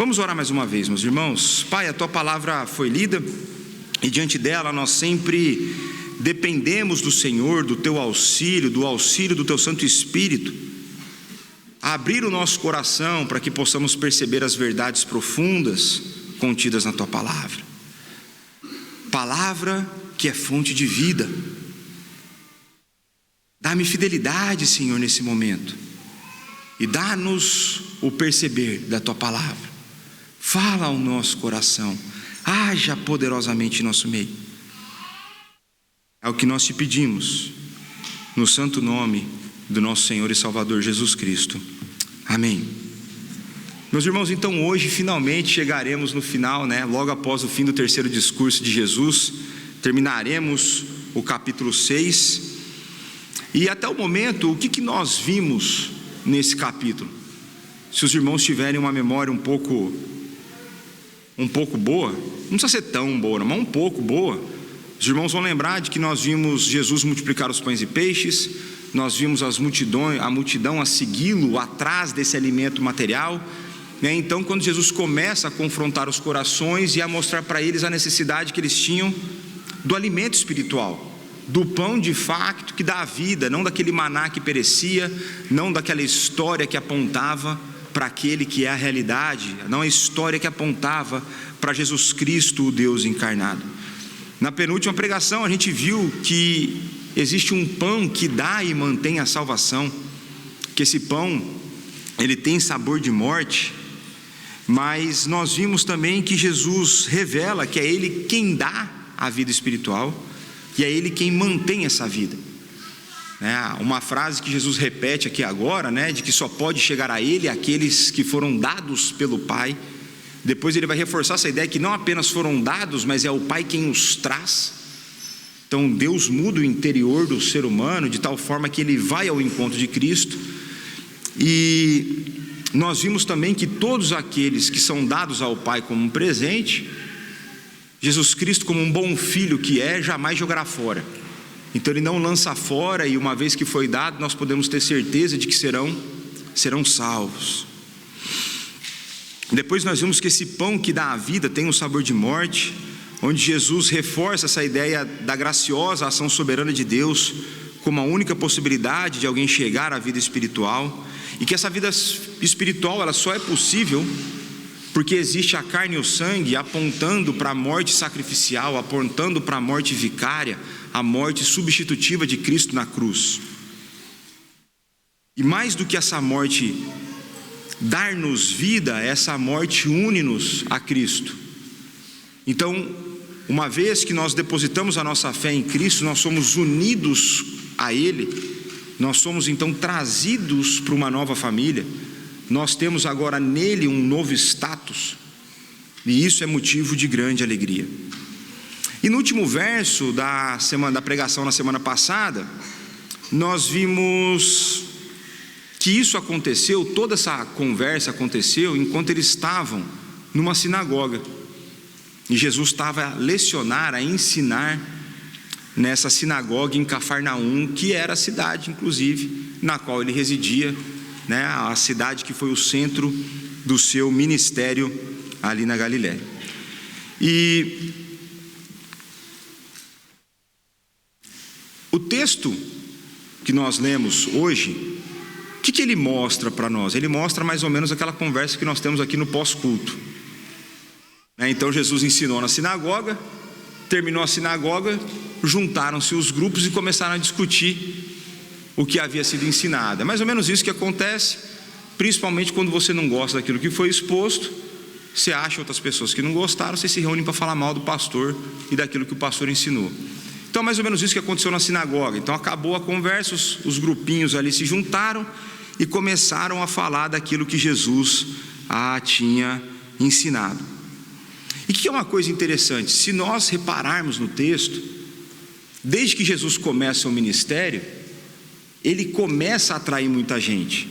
Vamos orar mais uma vez, meus irmãos. Pai, a Tua palavra foi lida e diante dela nós sempre dependemos do Senhor, do Teu auxílio, do auxílio do Teu Santo Espírito, a abrir o nosso coração para que possamos perceber as verdades profundas contidas na Tua palavra. Palavra que é fonte de vida. Dá-me fidelidade, Senhor, nesse momento, e dá-nos o perceber da Tua palavra. Fala ao nosso coração, haja poderosamente em nosso meio. É o que nós te pedimos, no santo nome do nosso Senhor e Salvador Jesus Cristo. Amém. Meus irmãos, então hoje finalmente chegaremos no final, logo após o fim do terceiro discurso de Jesus, terminaremos o capítulo 6. E até o momento, o que nós vimos nesse capítulo? Se os irmãos tiverem uma memória um pouco boa, não precisa ser tão boa, mas um pouco boa, os irmãos vão lembrar de que nós vimos Jesus multiplicar os pães e peixes, nós vimos a multidão a segui-lo atrás desse alimento material, Então quando Jesus começa a confrontar os corações e a mostrar para eles a necessidade que eles tinham do alimento espiritual, do pão de fato que dá a vida, não daquele maná que perecia, não daquela história que apontava para aquele que é a realidade, não a história que apontava para Jesus Cristo, o Deus encarnado. Na penúltima pregação a gente viu que existe um pão que dá e mantém a salvação, que esse pão ele tem sabor de morte, mas nós vimos também que Jesus revela que é Ele quem dá a vida espiritual e é Ele quem mantém essa vida. Uma frase que Jesus repete aqui agora, de que só pode chegar a Ele aqueles que foram dados pelo Pai. Depois ele vai reforçar essa ideia que não apenas foram dados, mas é o Pai quem os traz. Então Deus muda o interior do ser humano de tal forma que ele vai ao encontro de Cristo. E nós vimos também que todos aqueles que são dados ao Pai como um presente, Jesus Cristo, como um bom filho que é, jamais jogará fora. Então ele não lança fora, e uma vez que foi dado, nós podemos ter certeza de que serão salvos. Depois nós vimos que esse pão que dá a vida tem um sabor de morte, onde Jesus reforça essa ideia da graciosa ação soberana de Deus como a única possibilidade de alguém chegar à vida espiritual, e que essa vida espiritual ela só é possível porque existe a carne e o sangue apontando para a morte sacrificial, apontando para a morte vicária, a morte substitutiva de Cristo na cruz. E mais do que essa morte dar-nos vida, essa morte une-nos a Cristo. Então, uma vez que nós depositamos a nossa fé em Cristo, nós somos unidos a Ele, nós somos então trazidos para uma nova família, nós temos agora nele um novo status, e isso é motivo de grande alegria. E no último verso da pregação na semana passada, nós vimos que isso aconteceu, toda essa conversa aconteceu enquanto eles estavam numa sinagoga, e Jesus estava a lecionar, a ensinar nessa sinagoga em Cafarnaum, que era a cidade inclusive na qual ele residia, a cidade que foi o centro do seu ministério ali na Galiléia. E o texto que nós lemos hoje, o que ele mostra para nós? Ele mostra mais ou menos aquela conversa que nós temos aqui no pós-culto. Então Jesus ensinou na sinagoga, terminou a sinagoga, juntaram-se os grupos e começaram a discutir o que havia sido ensinado. É mais ou menos isso que acontece, principalmente quando você não gosta daquilo que foi exposto, você acha outras pessoas que não gostaram, você se reúne para falar mal do pastor e daquilo que o pastor ensinou. Então é mais ou menos isso que aconteceu na sinagoga. Então acabou a conversa, os grupinhos ali se juntaram e começaram a falar daquilo que Jesus tinha ensinado. E que é uma coisa interessante, se nós repararmos no texto, desde que Jesus começa o ministério, ele começa a atrair muita gente.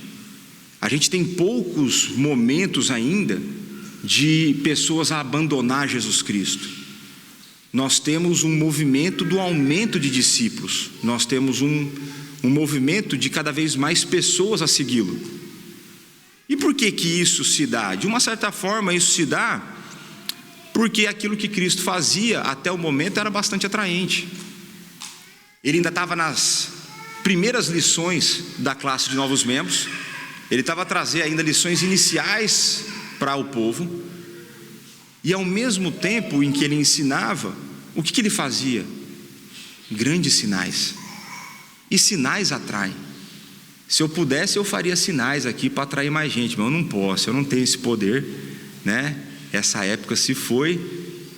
A gente tem poucos momentos ainda de pessoas a abandonar Jesus Cristo. Nós temos um movimento do aumento de discípulos, nós temos um movimento de cada vez mais pessoas a segui-lo. E por que isso se dá? De uma certa forma, isso se dá porque aquilo que Cristo fazia até o momento era bastante atraente. Ele ainda estava nas primeiras lições da classe de novos membros, ele estava a trazer ainda lições iniciais para o povo, e ao mesmo tempo em que ele ensinava, o que ele fazia? Grandes sinais. E sinais atraem. Se eu pudesse, eu faria sinais aqui para atrair mais gente, mas eu não posso, eu não tenho esse poder, né? Essa época se foi,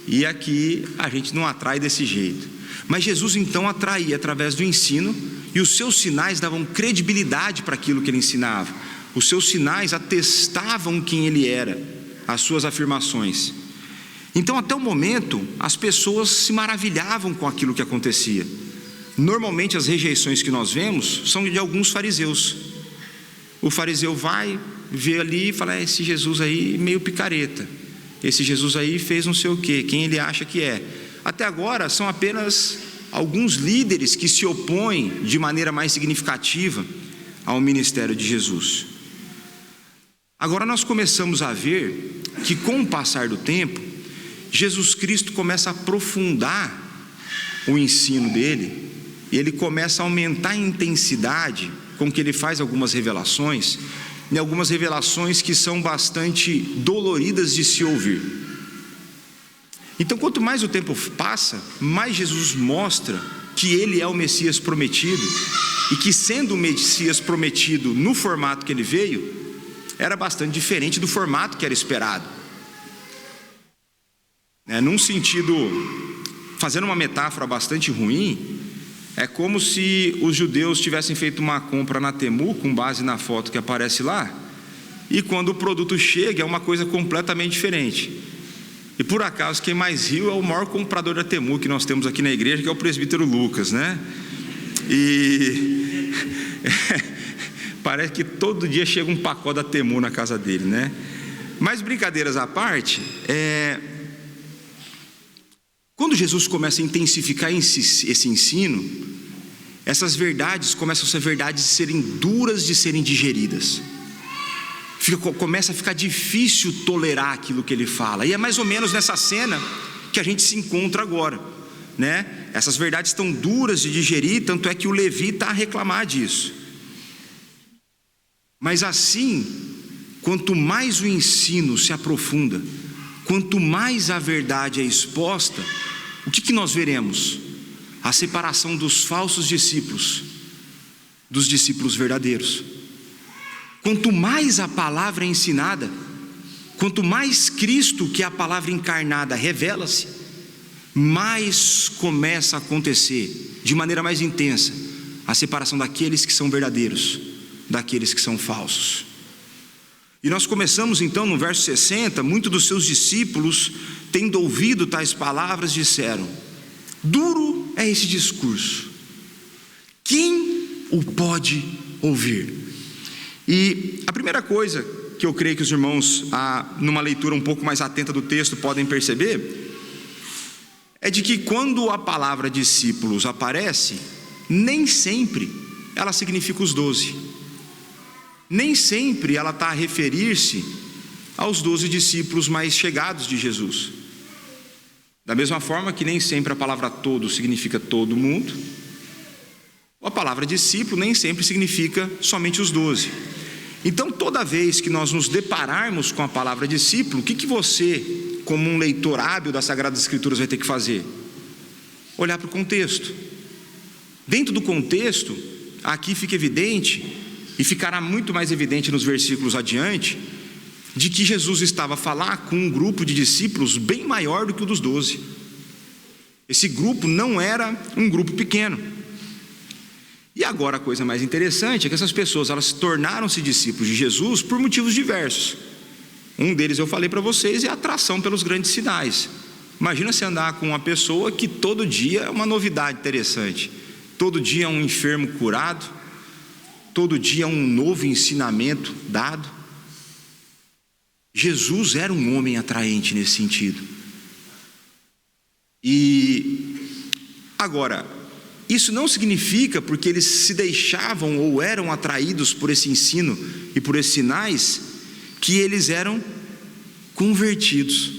e aqui a gente não atrai desse jeito. Mas Jesus então atraía através do ensino, e os seus sinais davam credibilidade para aquilo que ele ensinava. Os seus sinais atestavam quem ele era, as suas afirmações. Então, até o momento, as pessoas se maravilhavam com aquilo que acontecia. Normalmente as rejeições que nós vemos são de alguns fariseus. O fariseu vai, vê ali e fala: esse Jesus aí meio picareta, esse Jesus aí fez não sei o quê, quem ele acha que é. Até agora são apenas alguns líderes que se opõem de maneira mais significativa ao ministério de Jesus. Agora nós começamos a ver que, com o passar do tempo, Jesus Cristo começa a aprofundar o ensino dele, e ele começa a aumentar a intensidade com que ele faz algumas revelações, e algumas revelações que são bastante doloridas de se ouvir. Então, quanto mais o tempo passa, mais Jesus mostra que ele é o Messias prometido, e que, sendo o Messias prometido no formato que ele veio, era bastante diferente do formato que era esperado. Num sentido, fazendo uma metáfora bastante ruim, é como se os judeus tivessem feito uma compra na Temu, com base na foto que aparece lá, e quando o produto chega é uma coisa completamente diferente. E por acaso quem mais riu é o maior comprador da Temu que nós temos aqui na igreja, que é o presbítero Lucas, né? E parece que todo dia chega um pacote da Temu na casa dele, né? Mas brincadeiras à parte, quando Jesus começa a intensificar esse ensino, essas verdades começam a ser verdades de serem duras de serem digeridas. Começa a ficar difícil tolerar aquilo que ele fala. E é mais ou menos nessa cena que a gente se encontra agora, né? Essas verdades estão duras de digerir, tanto é que o Levi está a reclamar disso. Mas assim, quanto mais o ensino se aprofunda, quanto mais a verdade é exposta, o que nós veremos? A separação dos falsos discípulos dos discípulos verdadeiros. Quanto mais a palavra é ensinada, quanto mais Cristo, que é a palavra encarnada, revela-se, mais começa a acontecer, de maneira mais intensa, a separação daqueles que são verdadeiros, daqueles que são falsos. E nós começamos então no verso 60, muitos dos seus discípulos, tendo ouvido tais palavras, disseram: duro é esse discurso, quem o pode ouvir? E a primeira coisa que eu creio que os irmãos, numa leitura um pouco mais atenta do texto, podem perceber, é de que quando a palavra discípulos aparece, nem sempre ela significa os 12. Nem sempre ela está a referir-se aos 12 discípulos mais chegados de Jesus. Da mesma forma que nem sempre a palavra todo significa todo mundo, a palavra discípulo nem sempre significa somente os 12. Então, toda vez que nós nos depararmos com a palavra discípulo, o que você, como um leitor hábil das Sagradas Escrituras, vai ter que fazer? Olhar para o contexto. Dentro do contexto, aqui fica evidente, e ficará muito mais evidente nos versículos adiante, de que Jesus estava a falar com um grupo de discípulos bem maior do que o dos 12. Esse grupo não era um grupo pequeno. E agora a coisa mais interessante é que essas pessoas, elas tornaram-se discípulos de Jesus por motivos diversos. Um deles eu falei para vocês é a atração pelos grandes sinais. Imagina você andar com uma pessoa que todo dia é uma novidade interessante, todo dia é um enfermo curado, todo dia é um novo ensinamento dado. Jesus era um homem atraente nesse sentido. E agora, isso não significa, porque eles se deixavam ou eram atraídos por esse ensino e por esses sinais, que eles eram convertidos.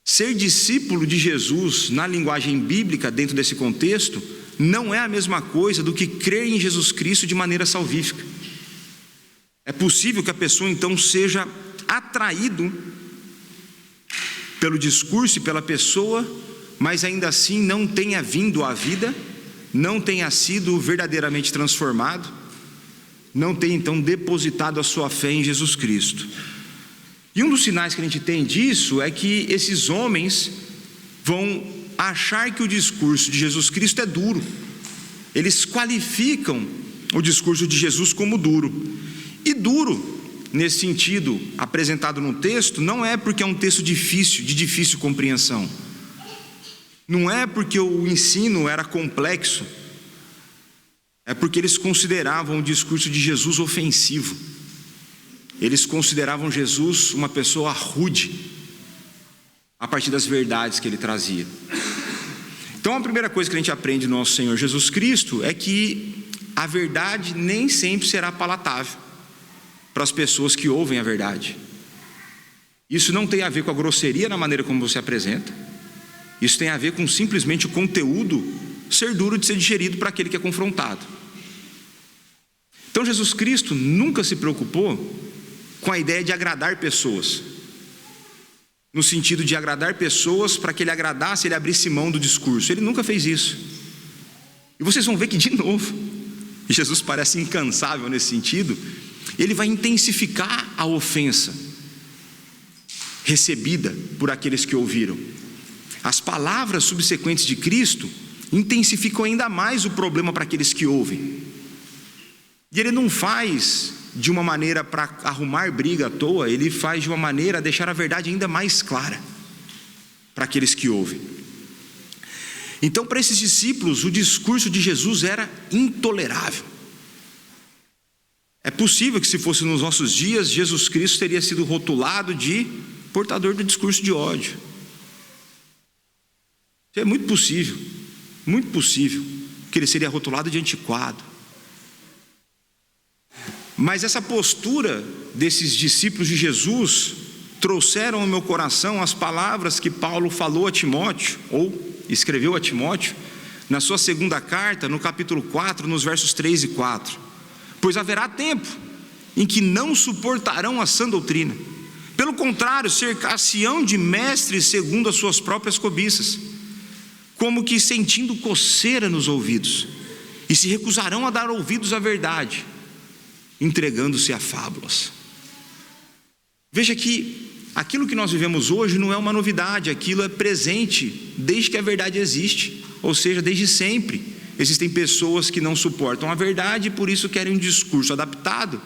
Ser discípulo de Jesus, na linguagem bíblica, dentro desse contexto, não é a mesma coisa do que crer em Jesus Cristo de maneira salvífica. É possível que a pessoa então seja atraído pelo discurso e pela pessoa, mas ainda assim não tenha vindo à vida, não tenha sido verdadeiramente transformado, não tenha então depositado a sua fé em Jesus Cristo. E um dos sinais que a gente tem disso é que esses homens vão achar que o discurso de Jesus Cristo é duro. Eles qualificam o discurso de Jesus como duro. E duro, nesse sentido apresentado no texto, não é porque é um texto difícil, de difícil compreensão. Não é porque o ensino era complexo. É porque eles consideravam o discurso de Jesus ofensivo. Eles consideravam Jesus uma pessoa rude, a partir das verdades que ele trazia. Então a primeira coisa que a gente aprende do nosso Senhor Jesus Cristo é que a verdade nem sempre será palatável para as pessoas que ouvem a verdade. Isso não tem a ver com a grosseria na maneira como você apresenta. Isso tem a ver com simplesmente o conteúdo ser duro de ser digerido para aquele que é confrontado. Então Jesus Cristo nunca se preocupou com a ideia de agradar pessoas, no sentido de agradar pessoas para que ele agradasse, ele abrisse mão do discurso. Ele nunca fez isso. E vocês vão ver que, de novo, Jesus parece incansável nesse sentido. Ele vai intensificar a ofensa recebida por aqueles que ouviram. As palavras subsequentes de Cristo intensificam ainda mais o problema para aqueles que ouvem. E ele não faz de uma maneira para arrumar briga à toa, ele faz de uma maneira a deixar a verdade ainda mais clara para aqueles que ouvem. Então, para esses discípulos, o discurso de Jesus era intolerável. É possível que, se fosse nos nossos dias, Jesus Cristo teria sido rotulado de portador do discurso de ódio. Isso é muito possível que ele seria rotulado de antiquado. Mas essa postura desses discípulos de Jesus trouxeram ao meu coração as palavras que Paulo falou a Timóteo, ou escreveu a Timóteo, na sua segunda carta, no capítulo 4, nos versos 3 e 4. Pois haverá tempo em que não suportarão a sã doutrina. Pelo contrário, cercar-se-ão de mestres segundo as suas próprias cobiças, como que sentindo coceira nos ouvidos, e se recusarão a dar ouvidos à verdade, entregando-se a fábulas. Veja que aquilo que nós vivemos hoje não é uma novidade, aquilo é presente desde que a verdade existe, ou seja, desde sempre. Existem pessoas que não suportam a verdade e por isso querem um discurso adaptado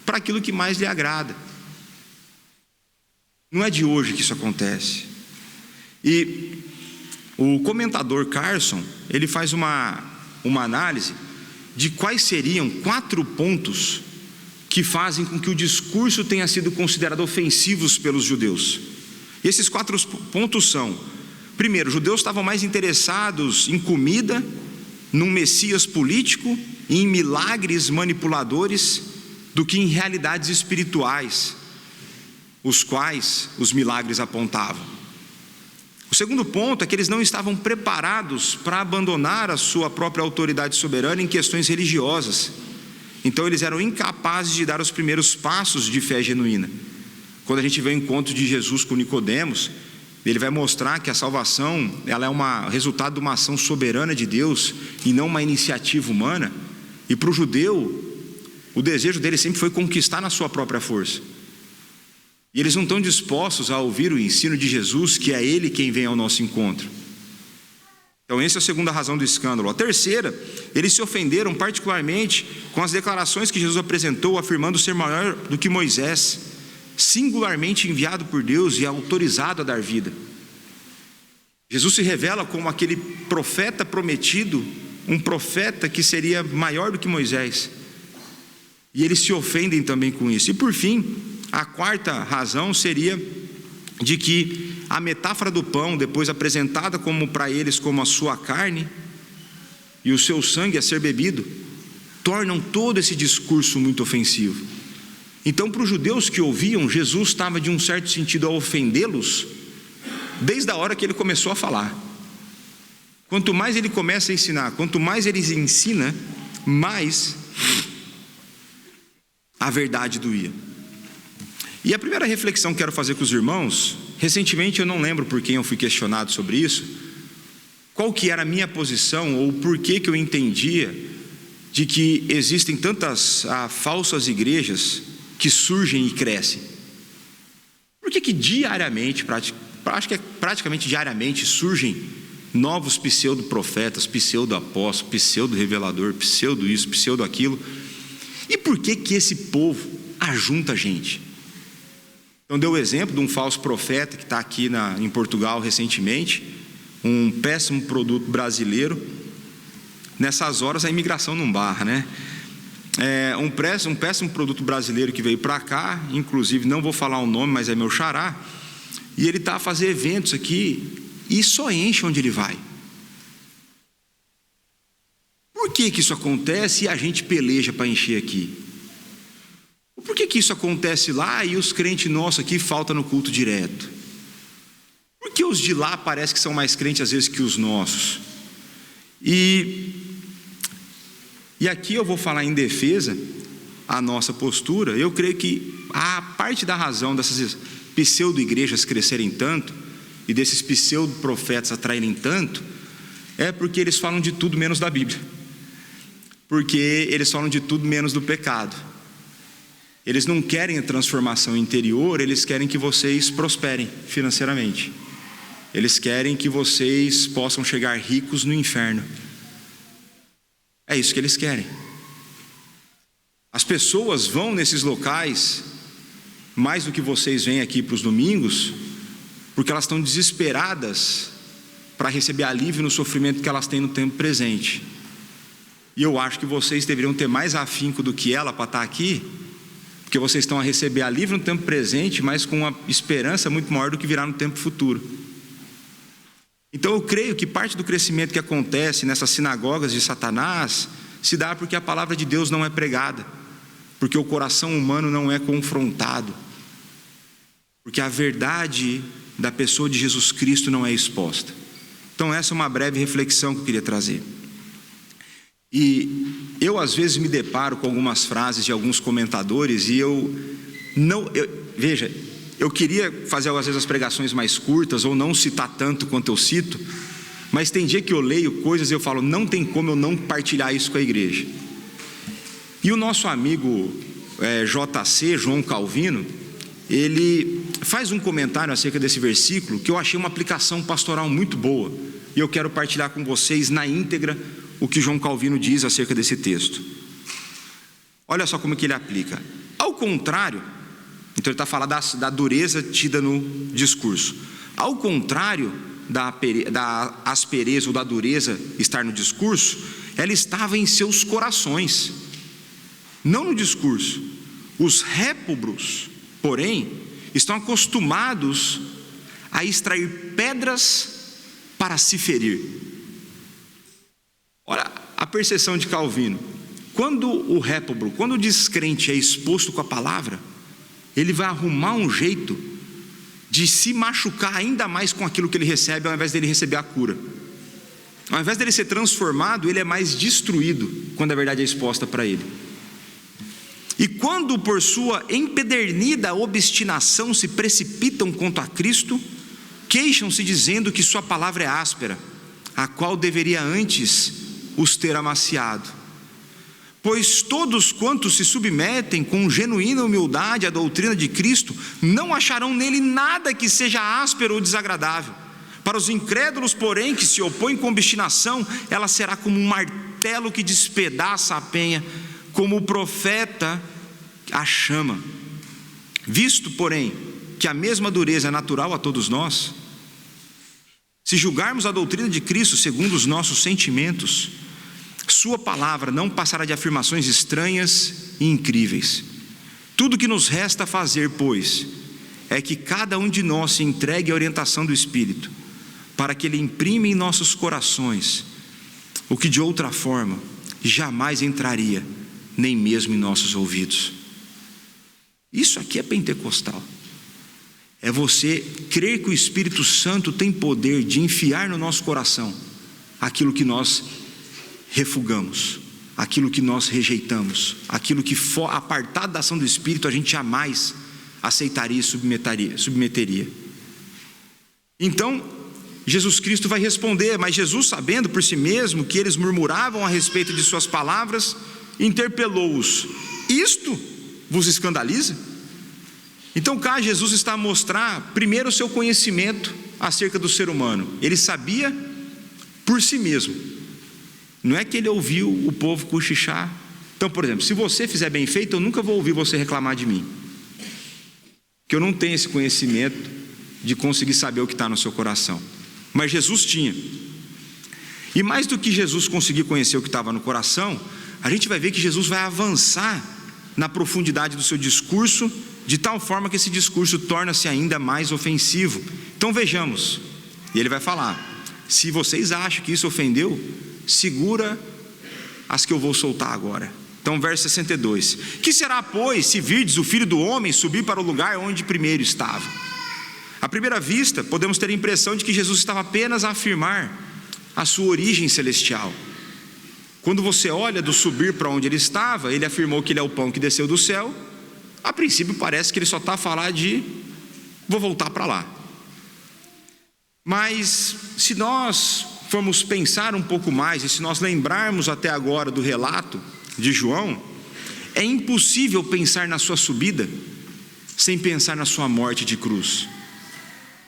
para aquilo que mais lhe agrada. Não é de hoje que isso acontece. E o comentador Carson, ele faz uma análise de quais seriam 4 pontos que fazem com que o discurso tenha sido considerado ofensivos pelos judeus. E esses 4 pontos são: primeiro, os judeus estavam mais interessados em comida, num messias político e em milagres manipuladores do que em realidades espirituais, os quais os milagres apontavam. O segundo ponto é que eles não estavam preparados para abandonar a sua própria autoridade soberana em questões religiosas. Então eles eram incapazes de dar os primeiros passos de fé genuína. Quando a gente vê o encontro de Jesus com Nicodemos, ele vai mostrar que a salvação, ela é resultado de uma ação soberana de Deus e não uma iniciativa humana. E para o judeu, o desejo dele sempre foi conquistar na sua própria força. E eles não estão dispostos a ouvir o ensino de Jesus, que é Ele quem vem ao nosso encontro. Então essa é a segunda razão do escândalo. A terceira, eles se ofenderam particularmente com as declarações que Jesus apresentou, afirmando ser maior do que Moisés, singularmente enviado por Deus e autorizado a dar vida. Jesus se revela como aquele profeta prometido, um profeta que seria maior do que Moisés. E eles se ofendem também com isso. E por fim, a quarta razão seria de que a metáfora do pão, depois apresentada como para eles como a sua carne e o seu sangue a ser bebido, tornam todo esse discurso muito ofensivo. Então, para os judeus que ouviam, Jesus estava de um certo sentido a ofendê-los desde a hora que ele começou a falar. Quanto mais ele começa a ensinar, quanto mais ele ensina, mais a verdade doía. E a primeira reflexão que quero fazer com os irmãos, recentemente eu não lembro por quem eu fui questionado sobre isso, qual que era a minha posição ou por que eu entendia de que existem tantas falsas igrejas que surgem e crescem. Por que diariamente, acho que é praticamente diariamente, surgem novos pseudo-profetas, pseudo-apóstolos, pseudo-revelador, pseudo-isso, pseudo-aquilo? E por que esse povo ajunta gente? Então deu o exemplo de um falso profeta que está aqui em Portugal recentemente, um péssimo produto brasileiro. Nessas horas a imigração não barra, né? Um péssimo produto brasileiro que veio para cá, inclusive não vou falar o nome, mas é meu xará, e ele está a fazer eventos aqui e só enche onde ele vai. Por que isso acontece e a gente peleja para encher aqui? Por que isso acontece lá e os crentes nossos aqui faltam no culto direto? Por que os de lá parece que são mais crentes às vezes que os nossos? E aqui eu vou falar em defesa a nossa postura. Eu creio que a parte da razão dessas pseudo-igrejas crescerem tanto e desses pseudo-profetas atraírem tanto é porque eles falam de tudo menos da Bíblia, porque eles falam de tudo menos do pecado. Eles não querem a transformação interior, eles querem que vocês prosperem financeiramente, eles querem que vocês possam chegar ricos no inferno. É isso que eles querem. As pessoas vão nesses locais mais do que vocês vêm aqui para os domingos, porque elas estão desesperadas para receber alívio no sofrimento que elas têm no tempo presente. E eu acho que vocês deveriam ter mais afinco do que ela para estar aqui, porque vocês estão a receber alívio no tempo presente, mas com uma esperança muito maior do que virá no tempo futuro. Então eu creio que parte do crescimento que acontece nessas sinagogas de Satanás se dá porque a palavra de Deus não é pregada, porque o coração humano não é confrontado, porque a verdade da pessoa de Jesus Cristo não é exposta. Então essa é uma breve reflexão que eu queria trazer. E eu às vezes me deparo com algumas frases de alguns comentadores e veja, eu queria fazer às vezes as pregações mais curtas ou não citar tanto quanto eu cito, mas tem dia que eu leio coisas e eu falo, não tem como eu não partilhar isso com a igreja. E o nosso amigo JC, João Calvino, ele faz um comentário acerca desse versículo que eu achei uma aplicação pastoral muito boa, e eu quero partilhar com vocês na íntegra o que João Calvino diz acerca desse texto. Olha só como que ele aplica. Ao contrário, então ele está falando da dureza tida no discurso. Ao contrário da aspereza ou da dureza estar no discurso, ela estava em seus corações, não no discurso. Os réprobos, porém, estão acostumados a extrair pedras para se ferir. Olha a percepção de Calvino. Quando o réprobo, quando o descrente é exposto com a palavra, ele vai arrumar um jeito de se machucar ainda mais com aquilo que ele recebe, ao invés dele receber a cura. Ao invés dele ser transformado, ele é mais destruído quando a verdade é exposta para ele. E quando por sua empedernida obstinação se precipitam contra Cristo, queixam-se dizendo que sua palavra é áspera, a qual deveria antes os ter amaciado. Pois todos quantos se submetem com genuína humildade à doutrina de Cristo, não acharão nele nada que seja áspero ou desagradável. Para os incrédulos, porém, que se opõem com obstinação, ela será como um martelo que despedaça a penha, como o profeta a chama. Visto, porém, que a mesma dureza é natural a todos nós, se julgarmos a doutrina de Cristo segundo os nossos sentimentos, sua palavra não passará de afirmações estranhas e incríveis. Tudo que nos resta fazer, pois, é que cada um de nós se entregue à orientação do Espírito, para que Ele imprime em nossos corações o que de outra forma jamais entraria, nem mesmo em nossos ouvidos. Isso aqui é pentecostal. É você crer que o Espírito Santo tem poder de enfiar no nosso coração aquilo que nós refugamos, aquilo que nós rejeitamos, aquilo que for apartado da ação do Espírito a gente jamais aceitaria e submeteria. Então, Jesus Cristo vai responder, mas Jesus, sabendo por si mesmo que eles murmuravam a respeito de suas palavras, interpelou-os: isto vos escandaliza? Então cá Jesus está a mostrar primeiro o seu conhecimento acerca do ser humano. Ele sabia por si mesmo, não é que ele ouviu o povo cochichar. Então, por exemplo, se você fizer bem feito, eu nunca vou ouvir você reclamar de mim, porque eu não tenho esse conhecimento de conseguir saber o que está no seu coração. Mas Jesus tinha. E mais do que Jesus conseguir conhecer o que estava no coração, a gente vai ver que Jesus vai avançar na profundidade do seu discurso, de tal forma que esse discurso torna-se ainda mais ofensivo. Então vejamos, e ele vai falar: se vocês acham que isso ofendeu, segura as que eu vou soltar agora. Então verso 62: que será, pois, se virdes o Filho do Homem subir para o lugar onde primeiro estava? À primeira vista, podemos ter a impressão de que Jesus estava apenas a afirmar a sua origem celestial. Quando você olha do subir para onde ele estava, ele afirmou que ele é o pão que desceu do céu. A princípio parece que ele só está a falar de vou voltar para lá. Mas se nós formos pensar um pouco mais, e se nós lembrarmos até agora do relato de João, é impossível pensar na sua subida sem pensar na sua morte de cruz.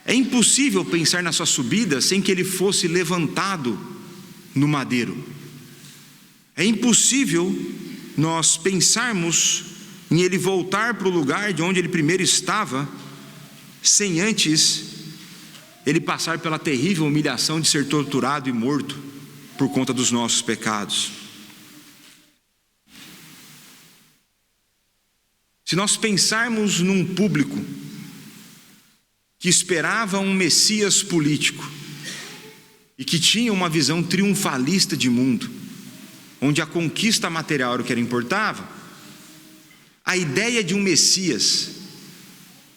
É impossível pensar na sua subida sem que ele fosse levantado no madeiro. É impossível nós pensarmos em ele voltar para o lugar de onde ele primeiro estava, sem antes ele passar pela terrível humilhação de ser torturado e morto por conta dos nossos pecados. Se nós pensarmos num público que esperava um Messias político e que tinha uma visão triunfalista de mundo, onde a conquista material era o que importava, a ideia de um Messias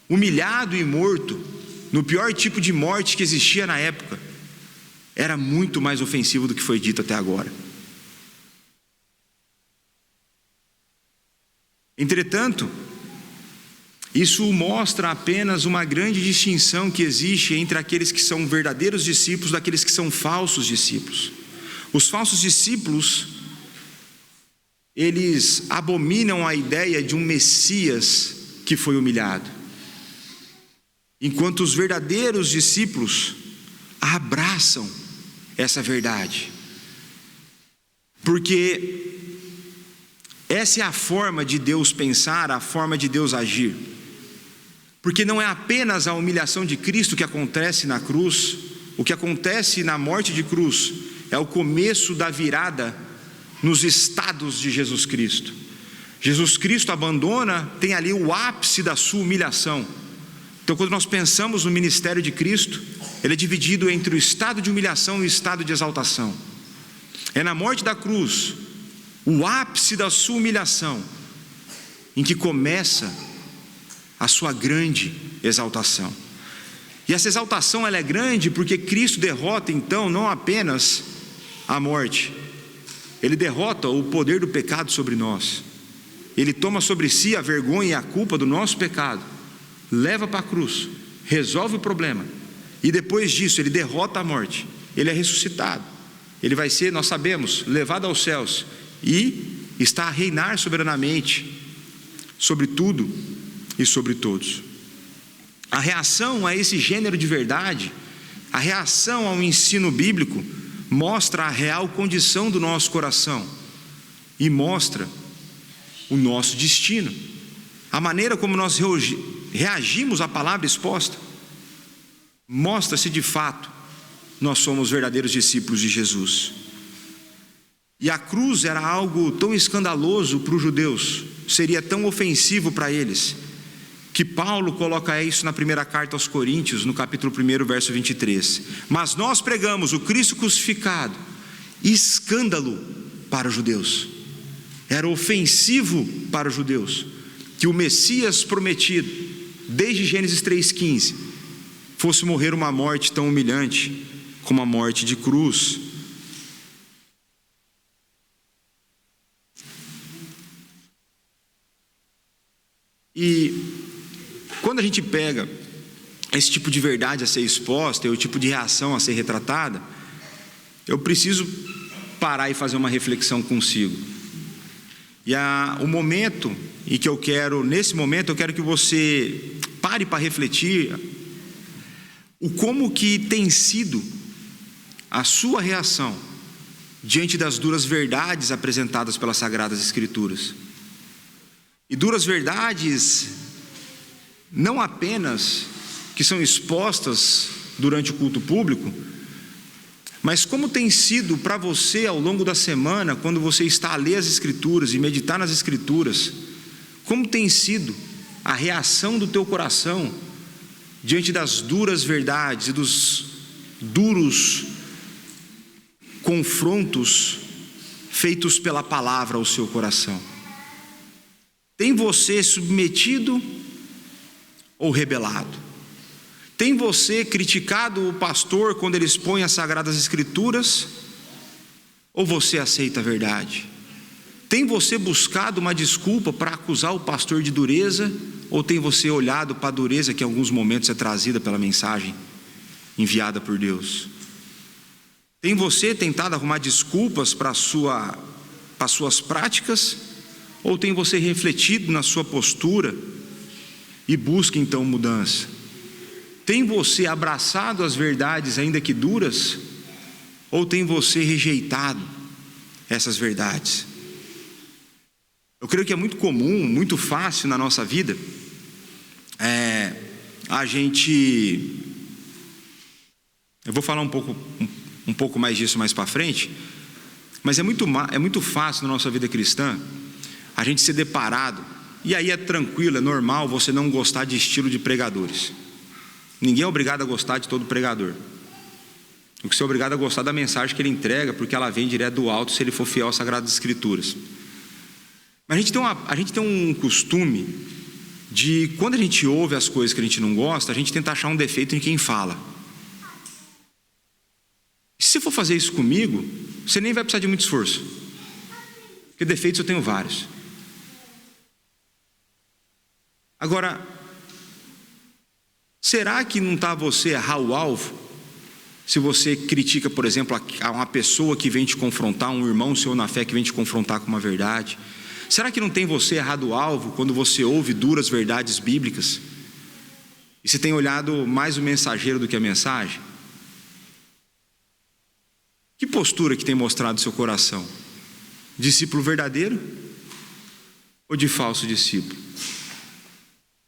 humilhado e morto, no pior tipo de morte que existia na época, era muito mais ofensivo do que foi dito até agora. Entretanto, isso mostra apenas uma grande distinção que existe entre aqueles que são verdadeiros discípulos daqueles que são falsos discípulos. Os falsos discípulos, eles abominam a ideia de um Messias que foi humilhado, enquanto os verdadeiros discípulos abraçam essa verdade, porque essa é a forma de Deus pensar, a forma de Deus agir. Porque não é apenas a humilhação de Cristo que acontece na cruz, o que acontece na morte de cruz é o começo da virada nos estados de Jesus Cristo. Jesus Cristo abandona, tem ali o ápice da sua humilhação. Então, quando nós pensamos no ministério de Cristo, ele é dividido entre o estado de humilhação e o estado de exaltação. É na morte da cruz, o ápice da sua humilhação, em que começa a sua grande exaltação. E essa exaltação ela é grande porque Cristo derrota então não apenas a morte, ele derrota o poder do pecado sobre nós. Ele toma sobre si a vergonha e a culpa do nosso pecado, leva para a cruz, resolve o problema, e depois disso ele derrota a morte. Ele é ressuscitado, ele vai ser, nós sabemos, levado aos céus e está a reinar soberanamente sobre tudo e sobre todos. A reação a esse gênero de verdade, a reação ao ensino bíblico, mostra a real condição do nosso coração e mostra o nosso destino. A maneira como nós reagimos à palavra exposta mostra se de fato nós somos verdadeiros discípulos de Jesus. E a cruz era algo tão escandaloso para os judeus, seria tão ofensivo para eles, que Paulo coloca isso na primeira carta aos Coríntios, no capítulo 1, verso 23. Mas nós pregamos o Cristo crucificado, escândalo para os judeus. Era ofensivo para os judeus, que o Messias prometido, desde Gênesis 3,15, fosse morrer uma morte tão humilhante como a morte de cruz. E quando a gente pega esse tipo de verdade a ser exposta, e o tipo de reação a ser retratada, eu preciso parar e fazer uma reflexão consigo. E o momento em que nesse momento eu quero que você pare para refletir o como que tem sido a sua reação diante das duras verdades apresentadas pelas Sagradas Escrituras. E duras verdades não apenas que são expostas durante o culto público, mas como tem sido para você ao longo da semana, quando você está a ler as Escrituras e meditar nas Escrituras, como tem sido a reação do teu coração diante das duras verdades e dos duros confrontos feitos pela palavra ao seu coração. Tem você submetido ou rebelado? Tem você criticado o pastor quando ele expõe as Sagradas Escrituras? Ou você aceita a verdade? Tem você buscado uma desculpa para acusar o pastor de dureza? Ou tem você olhado para a dureza que em alguns momentos é trazida pela mensagem enviada por Deus? Tem você tentado arrumar desculpas para as suas práticas? Ou tem você refletido na sua postura e busca então mudança? Tem você abraçado as verdades ainda que duras? Ou tem você rejeitado essas verdades? Eu creio que é muito comum, muito fácil na nossa vida eu vou falar um pouco mais disso mais para frente, mas é muito fácil na nossa vida cristã a gente ser deparado, e aí é tranquilo, é normal você não gostar de estilo de pregadores. Ninguém é obrigado a gostar de todo pregador. O que você é obrigado a gostar da mensagem que ele entrega, porque ela vem direto do alto, se ele for fiel às Sagradas Escrituras. Mas a gente tem um costume de, quando a gente ouve as coisas que a gente não gosta, a gente tenta achar um defeito em quem fala. Se você for fazer isso comigo, você nem vai precisar de muito esforço, porque defeitos eu tenho vários. Agora, será que não está você errar o alvo? Se você critica, por exemplo, a uma pessoa que vem te confrontar, um irmão seu na fé que vem te confrontar com uma verdade, será que não tem você errado o alvo quando você ouve duras verdades bíblicas? E você tem olhado mais o mensageiro do que a mensagem? Que postura que tem mostrado seu coração? Discípulo verdadeiro ou de falso discípulo?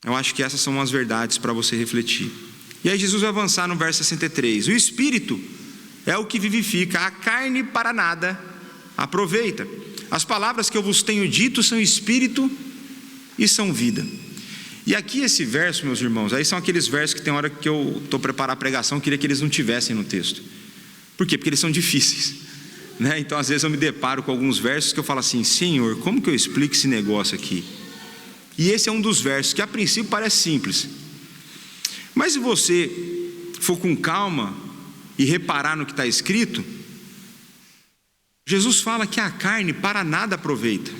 Eu acho que essas são as verdades para você refletir. E aí Jesus vai avançar no verso 63. O Espírito é o que vivifica, a carne para nada aproveita. As palavras que eu vos tenho dito são Espírito e são vida. E aqui esse verso, meus irmãos, aí são aqueles versos que tem hora que eu estou preparando a pregação, eu queria que eles não tivessem no texto. Por quê? Porque eles são difíceis, né? Então às vezes eu me deparo com alguns versos que eu falo assim: Senhor, como que eu explico esse negócio aqui? E esse é um dos versos que a princípio parece simples, mas se você for com calma e reparar no que está escrito, Jesus fala que a carne para nada aproveita.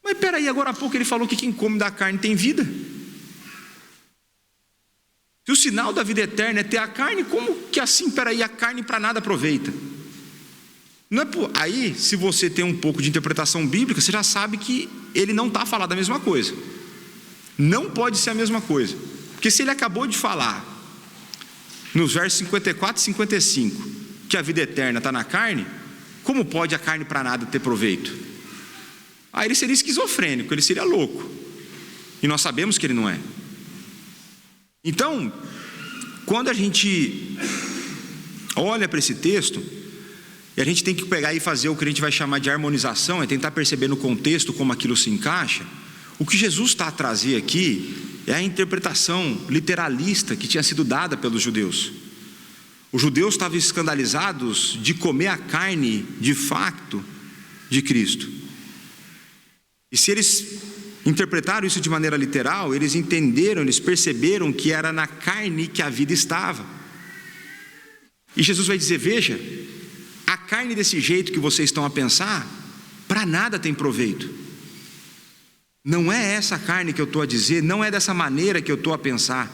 Mas peraí, agora há pouco ele falou que quem come da carne tem vida. Se o sinal da vida eterna é ter a carne, como que assim, peraí, a carne para nada aproveita? Não é aí, se você tem um pouco de interpretação bíblica, você já sabe que ele não está falando da mesma coisa. Não pode ser a mesma coisa, porque se ele acabou de falar nos versos 54 e 55 que a vida eterna está na carne, como pode a carne para nada ter proveito? Aí ele seria esquizofrênico, ele seria louco, e nós sabemos que ele não é. Então, quando a gente olha para esse texto, e a gente tem que pegar e fazer o que a gente vai chamar de harmonização, é tentar perceber no contexto como aquilo se encaixa. O que Jesus está a trazer aqui é a interpretação literalista que tinha sido dada pelos judeus. Os judeus estavam escandalizados de comer a carne de facto de Cristo. E se eles interpretaram isso de maneira literal, eles entenderam, eles perceberam que era na carne que a vida estava. E Jesus vai dizer: veja, a carne desse jeito que vocês estão a pensar, para nada tem proveito. Não é essa carne que eu estou a dizer, não é dessa maneira que eu estou a pensar.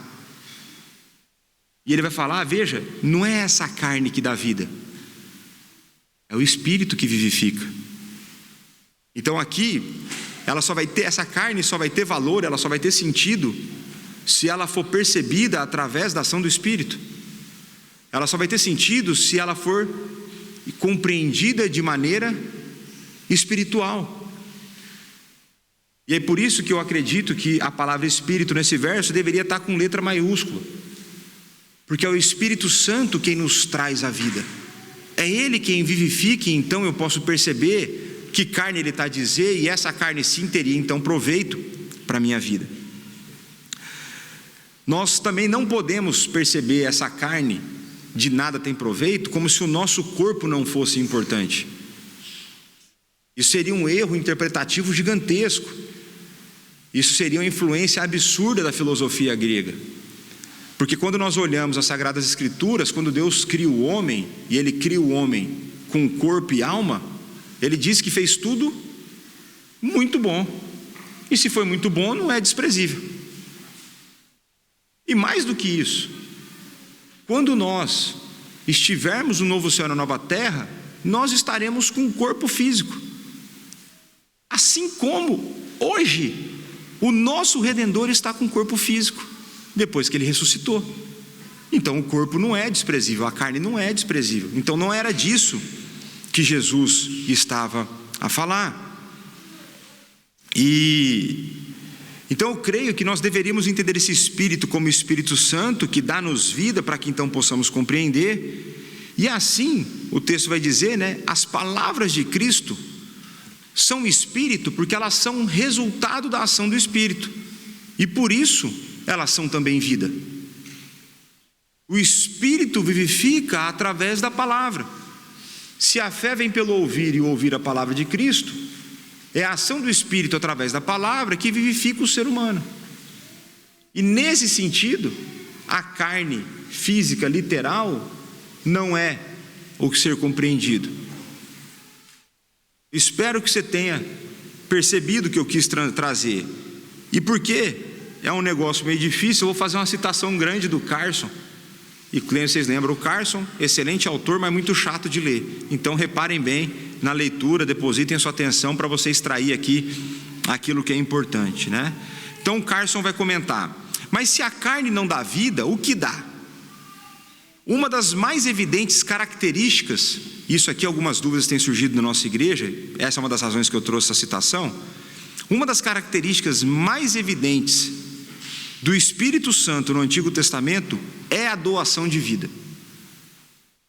E ele vai falar: veja, não é essa carne que dá vida, é o Espírito que vivifica. Então aqui, ela só vai ter, essa carne só vai ter valor, ela só vai ter sentido, se ela for percebida através da ação do Espírito. Ela só vai ter sentido se ela for compreendida de maneira espiritual. E é por isso que eu acredito que a palavra Espírito nesse verso deveria estar com letra maiúscula, porque é o Espírito Santo quem nos traz a vida, é Ele quem vivifica. E então eu posso perceber que carne Ele está a dizer, e essa carne sim teria então proveito para a minha vida. Nós também não podemos perceber essa carne de nada tem proveito como se o nosso corpo não fosse importante. Isso seria um erro interpretativo gigantesco. Isso seria uma influência absurda da filosofia grega. Porque quando nós olhamos as Sagradas Escrituras, quando Deus cria o homem, e Ele cria o homem com corpo e alma, Ele diz que fez tudo muito bom. E se foi muito bom, não é desprezível. E mais do que isso, quando nós estivermos no novo céu e na nova terra, nós estaremos com um corpo físico. Assim como hoje o nosso Redentor está com um corpo físico, depois que Ele ressuscitou. Então o corpo não é desprezível, a carne não é desprezível. Então não era disso que Jesus estava a falar. Então eu creio que nós deveríamos entender esse Espírito como o Espírito Santo, que dá-nos vida, para que então possamos compreender. E assim, o texto vai dizer, as palavras de Cristo são Espírito, porque elas são resultado da ação do Espírito, e por isso elas são também vida. O Espírito vivifica através da palavra. Se a fé vem pelo ouvir e ouvir a palavra de Cristo, é a ação do Espírito através da palavra que vivifica o ser humano. E nesse sentido, a carne física, literal, não é o que ser compreendido. Espero que você tenha percebido o que eu quis trazer. E porque é um negócio meio difícil, eu vou fazer uma citação grande do Carson. E vocês lembram, o Carson, excelente autor, mas muito chato de ler. Então reparem bem na leitura, depositem a sua atenção para você extrair aqui aquilo que é importante, Então o Carson vai comentar: mas se a carne não dá vida, o que dá? Uma das mais evidentes características, isso aqui algumas dúvidas têm surgido na nossa igreja, essa é uma das razões que eu trouxe essa citação. Uma das características mais evidentes do Espírito Santo no Antigo Testamento é a doação de vida.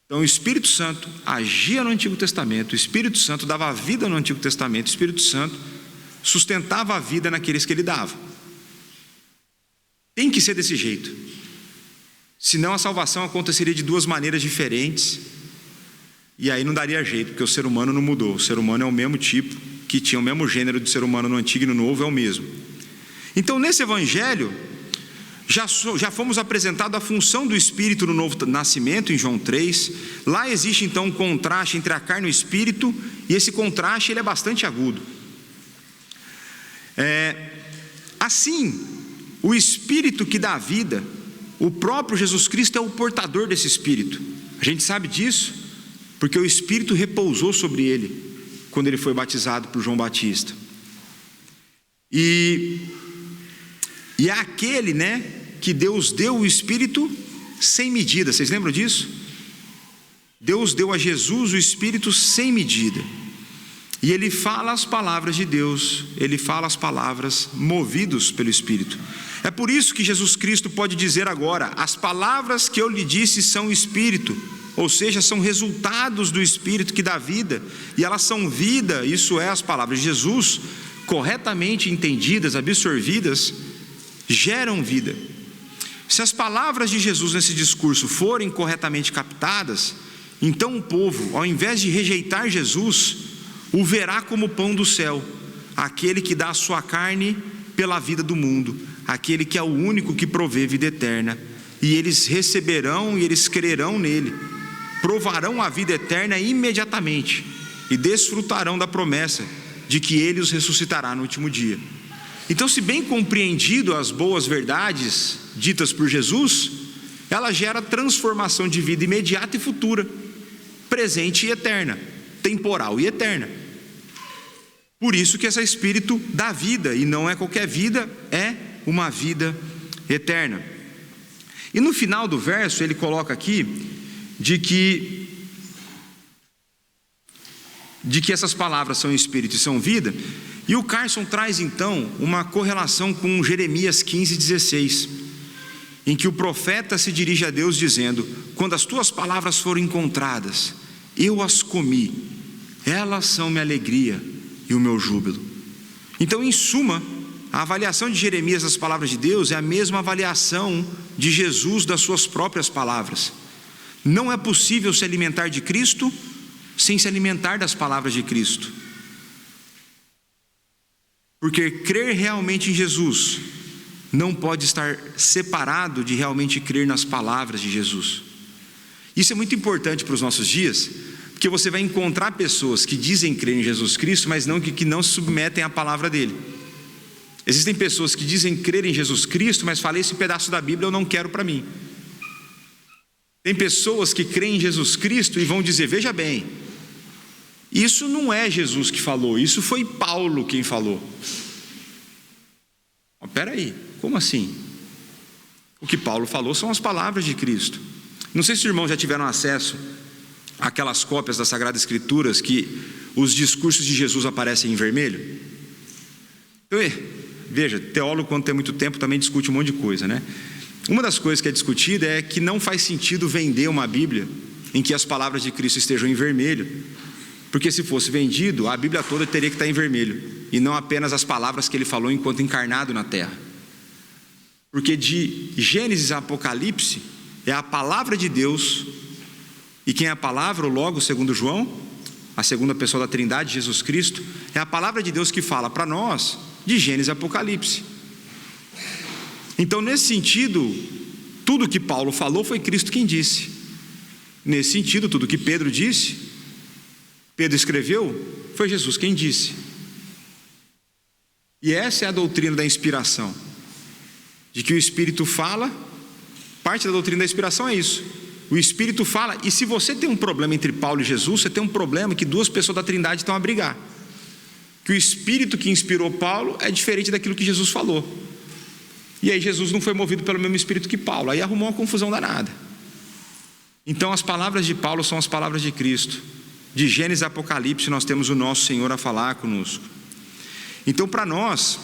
Então o Espírito Santo agia no Antigo Testamento, o Espírito Santo dava vida no Antigo Testamento, o Espírito Santo sustentava a vida naqueles que Ele dava. Tem que ser desse jeito, senão a salvação aconteceria de duas maneiras diferentes, e aí não daria jeito, porque o ser humano não mudou. O ser humano é o mesmo tipo, que tinha o mesmo gênero de ser humano no Antigo e no Novo, é o mesmo. Então nesse Evangelho, já fomos apresentados a função do Espírito no novo nascimento, em João 3. Lá existe então um contraste entre a carne e o Espírito, e esse contraste ele é bastante agudo. Assim, o Espírito que dá vida, o próprio Jesus Cristo é o portador desse Espírito. A gente sabe disso, porque o Espírito repousou sobre Ele, quando Ele foi batizado por João Batista. E é aquele, que Deus deu o Espírito sem medida. Vocês lembram disso? Deus deu a Jesus o Espírito sem medida. E Ele fala as palavras de Deus, Ele fala as palavras movidos pelo Espírito. É por isso que Jesus Cristo pode dizer agora: as palavras que eu lhe disse são Espírito, ou seja, são resultados do Espírito que dá vida, e elas são vida. Isso é, as palavras de Jesus, corretamente entendidas, absorvidas, geram vida. Se as palavras de Jesus nesse discurso forem corretamente captadas, então o povo, ao invés de rejeitar Jesus, o verá como pão do céu, aquele que dá a sua carne pela vida do mundo, aquele que é o único que provê vida eterna. E eles receberão e eles crerão nele, provarão a vida eterna imediatamente e desfrutarão da promessa de que ele os ressuscitará no último dia. Então, se bem compreendido as boas verdades ditas por Jesus, ela gera transformação de vida imediata e futura, presente e eterna, temporal e eterna. Por isso que esse Espírito dá vida, e não é qualquer vida, é uma vida eterna. E no final do verso ele coloca aqui de que essas palavras são Espírito e são vida. E o Carson traz então uma correlação com Jeremias 15:16, em que o profeta se dirige a Deus dizendo: quando as tuas palavras foram encontradas, eu as comi, elas são minha alegria e o meu júbilo. Então, em suma, a avaliação de Jeremias das palavras de Deus é a mesma avaliação de Jesus das suas próprias palavras. Não é possível se alimentar de Cristo sem se alimentar das palavras de Cristo, porque crer realmente em Jesus não pode estar separado de realmente crer nas palavras de Jesus. Isso é muito importante para os nossos dias, porque você vai encontrar pessoas que dizem crer em Jesus Cristo, mas que não se submetem à palavra dele. Existem pessoas que dizem crer em Jesus Cristo, mas falam: esse pedaço da Bíblia eu não quero para mim. Tem pessoas que creem em Jesus Cristo e vão dizer: veja bem, isso não é Jesus que falou, isso foi Paulo quem falou. Espera aí, como assim? O que Paulo falou são as palavras de Cristo. Não sei se os irmãos já tiveram acesso àquelas cópias das Sagradas Escrituras que os discursos de Jesus aparecem em vermelho. Então, veja, teólogo, quando tem muito tempo, também discute um monte de coisa, né? Uma das coisas que é discutida é que não faz sentido vender uma Bíblia em que as palavras de Cristo estejam em vermelho, porque se fosse vendido, a Bíblia toda teria que estar em vermelho, e não apenas as palavras que ele falou enquanto encarnado na terra. Porque de Gênesis a Apocalipse é a palavra de Deus, e quem é a palavra, o Logos, segundo João, a segunda pessoa da Trindade, Jesus Cristo, é a palavra de Deus que fala para nós de Gênesis a Apocalipse. Então, nesse sentido, tudo que Paulo falou foi Cristo quem disse. Nesse sentido, tudo que Pedro disse, Pedro escreveu, foi Jesus quem disse. E essa é a doutrina da inspiração, de que o Espírito fala. Parte da doutrina da inspiração é isso: o Espírito fala, e se você tem um problema entre Paulo e Jesus, você tem um problema que duas pessoas da Trindade estão a brigar, que o Espírito que inspirou Paulo é diferente daquilo que Jesus falou, e aí Jesus não foi movido pelo mesmo Espírito que Paulo, aí arrumou uma confusão danada. Então as palavras de Paulo são as palavras de Cristo. De Gênesis a Apocalipse nós temos o nosso Senhor a falar conosco. Então, para nós,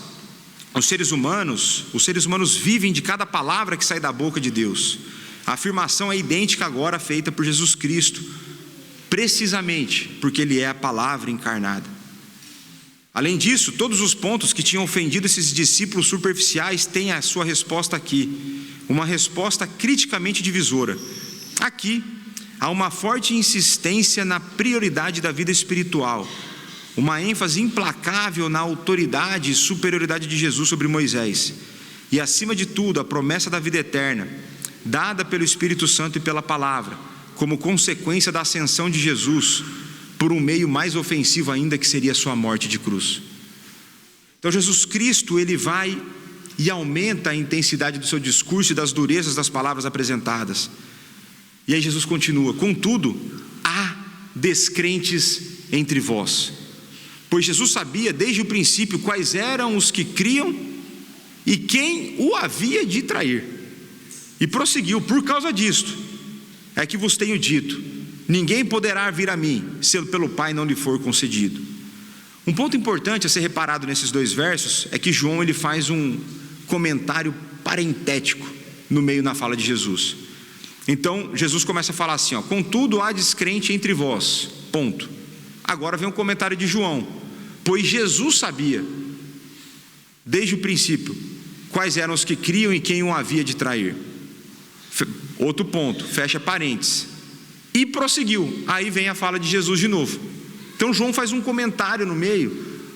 os seres humanos vivem de cada palavra que sai da boca de Deus. A afirmação é idêntica agora feita por Jesus Cristo, precisamente porque Ele é a palavra encarnada. Além disso, todos os pontos que tinham ofendido esses discípulos superficiais têm a sua resposta aqui, uma resposta criticamente divisora. Aqui há uma forte insistência na prioridade da vida espiritual, uma ênfase implacável na autoridade e superioridade de Jesus sobre Moisés, e acima de tudo a promessa da vida eterna, dada pelo Espírito Santo e pela palavra, como consequência da ascensão de Jesus, por um meio mais ofensivo ainda, que seria a sua morte de cruz. Então Jesus Cristo, ele vai e aumenta a intensidade do seu discurso e das durezas das palavras apresentadas. E aí Jesus continua: contudo, há descrentes entre vós. Pois Jesus sabia desde o princípio quais eram os que criam e quem o havia de trair. E prosseguiu: por causa disto é que vos tenho dito, ninguém poderá vir a mim, se pelo Pai não lhe for concedido. Um ponto importante a ser reparado nesses dois versos é que João ele faz um comentário parentético no meio na fala de Jesus. Então Jesus começa a falar assim: contudo há descrente entre vós, ponto. Agora vem um comentário de João: pois Jesus sabia desde o princípio quais eram os que criam e quem o havia de trair. Outro ponto, fecha parênteses, e prosseguiu. Aí vem a fala de Jesus de novo. Então João faz um comentário no meio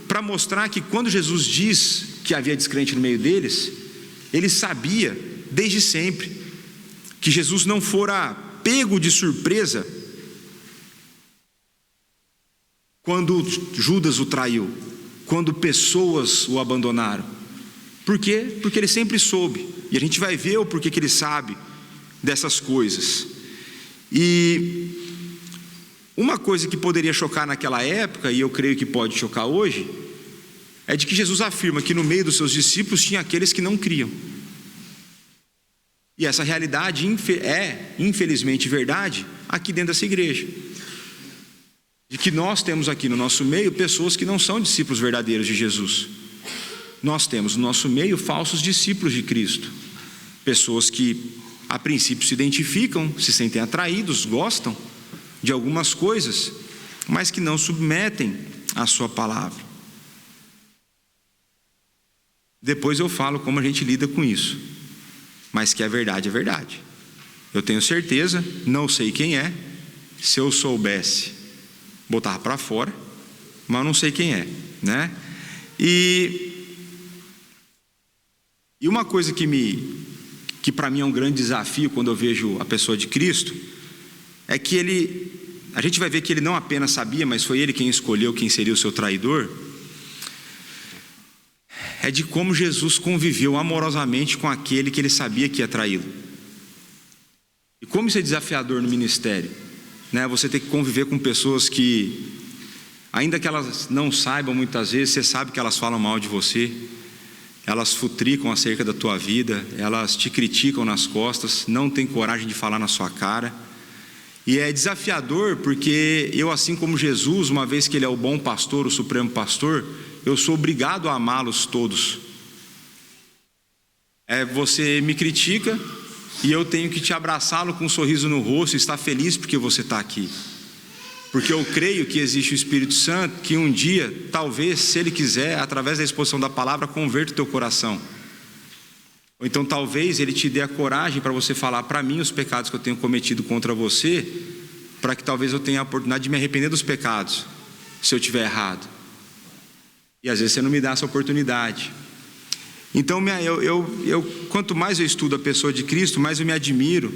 para mostrar que quando Jesus diz que havia descrente no meio deles, ele sabia desde sempre que Jesus não fora pego de surpresa quando Judas o traiu, quando pessoas o abandonaram. Por quê? Porque ele sempre soube, e a gente vai ver o porquê que ele sabe dessas coisas. E uma coisa que poderia chocar naquela época, e eu creio que pode chocar hoje, é de que Jesus afirma que no meio dos seus discípulos tinha aqueles que não criam. E essa realidade é, infelizmente, verdade aqui dentro dessa igreja. De que nós temos aqui no nosso meio pessoas que não são discípulos verdadeiros de Jesus. Nós temos no nosso meio falsos discípulos de Cristo. Pessoas que, a princípio, se identificam, se sentem atraídos, gostam de algumas coisas, mas que não submetem à sua palavra. Depois eu falo como a gente lida com isso, mas que a verdade é verdade. Eu tenho certeza, não sei quem é. Se eu soubesse, botava para fora, mas eu não sei quem é, né? E uma coisa que para mim é um grande desafio quando eu vejo a pessoa de Cristo, é que a gente vai ver que ele não apenas sabia, mas foi ele quem escolheu quem seria o seu traidor. É de como Jesus conviveu amorosamente com aquele que ele sabia que ia traí-lo. E como isso é desafiador no ministério, né? Você tem que conviver com pessoas que, ainda que elas não saibam muitas vezes, você sabe que elas falam mal de você, elas futricam acerca da tua vida, elas te criticam nas costas, não têm coragem de falar na sua cara. E é desafiador porque eu, assim como Jesus, uma vez que ele é o bom pastor, o supremo pastor, eu sou obrigado a amá-los todos. Você me critica e eu tenho que te abraçá-lo com um sorriso no rosto e estar feliz porque você está aqui. Porque eu creio que existe o Espírito Santo que um dia, talvez, se ele quiser, através da exposição da palavra, converta o teu coração. Ou então talvez ele te dê a coragem para você falar para mim os pecados que eu tenho cometido contra você, para que talvez eu tenha a oportunidade de me arrepender dos pecados, se eu estiver errado. E às vezes você não me dá essa oportunidade. Então quanto mais eu estudo a pessoa de Cristo, mais eu me admiro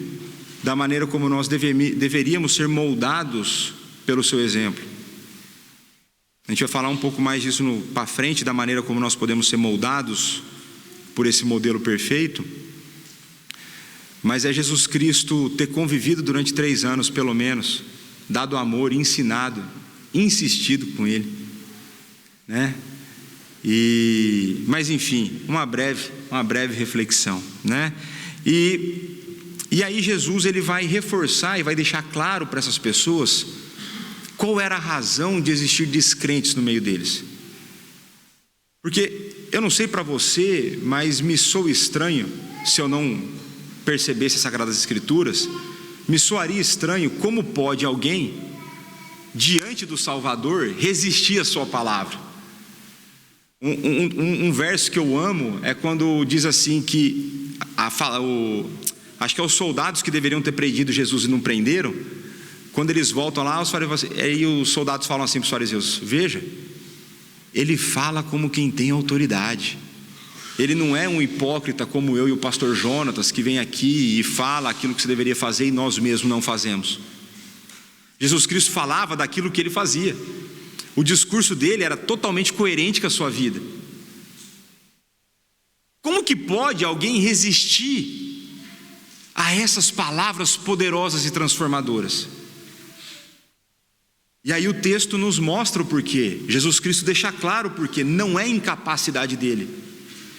da maneira como nós deveríamos ser moldados pelo seu exemplo. A gente vai falar um pouco mais disso para frente, da maneira como nós podemos ser moldados por esse modelo perfeito. Mas é Jesus Cristo ter convivido durante 3 anos pelo menos, dado amor, ensinado, insistido com ele, né? Mas enfim, uma breve reflexão, né? E aí Jesus ele vai reforçar e vai deixar claro para essas pessoas qual era a razão de existir descrentes no meio deles. Porque eu não sei para você, mas me soa estranho, se eu não percebesse as Sagradas Escrituras, me soaria estranho como pode alguém, diante do Salvador, resistir à sua palavra. Um verso que eu amo é quando diz assim que, acho que é os soldados que deveriam ter prendido Jesus e não prenderam, quando eles voltam lá, aí os soldados falam assim para os fariseus: veja, ele fala como quem tem autoridade. Ele não é um hipócrita como eu e o pastor Jonatas, que vem aqui e fala aquilo que você deveria fazer e nós mesmos não fazemos. Jesus Cristo falava daquilo que ele fazia. O discurso dele era totalmente coerente com a sua vida. Como que pode alguém resistir a essas palavras poderosas e transformadoras? E aí o texto nos mostra o porquê. Jesus Cristo deixa claro o porquê. Não é incapacidade dele,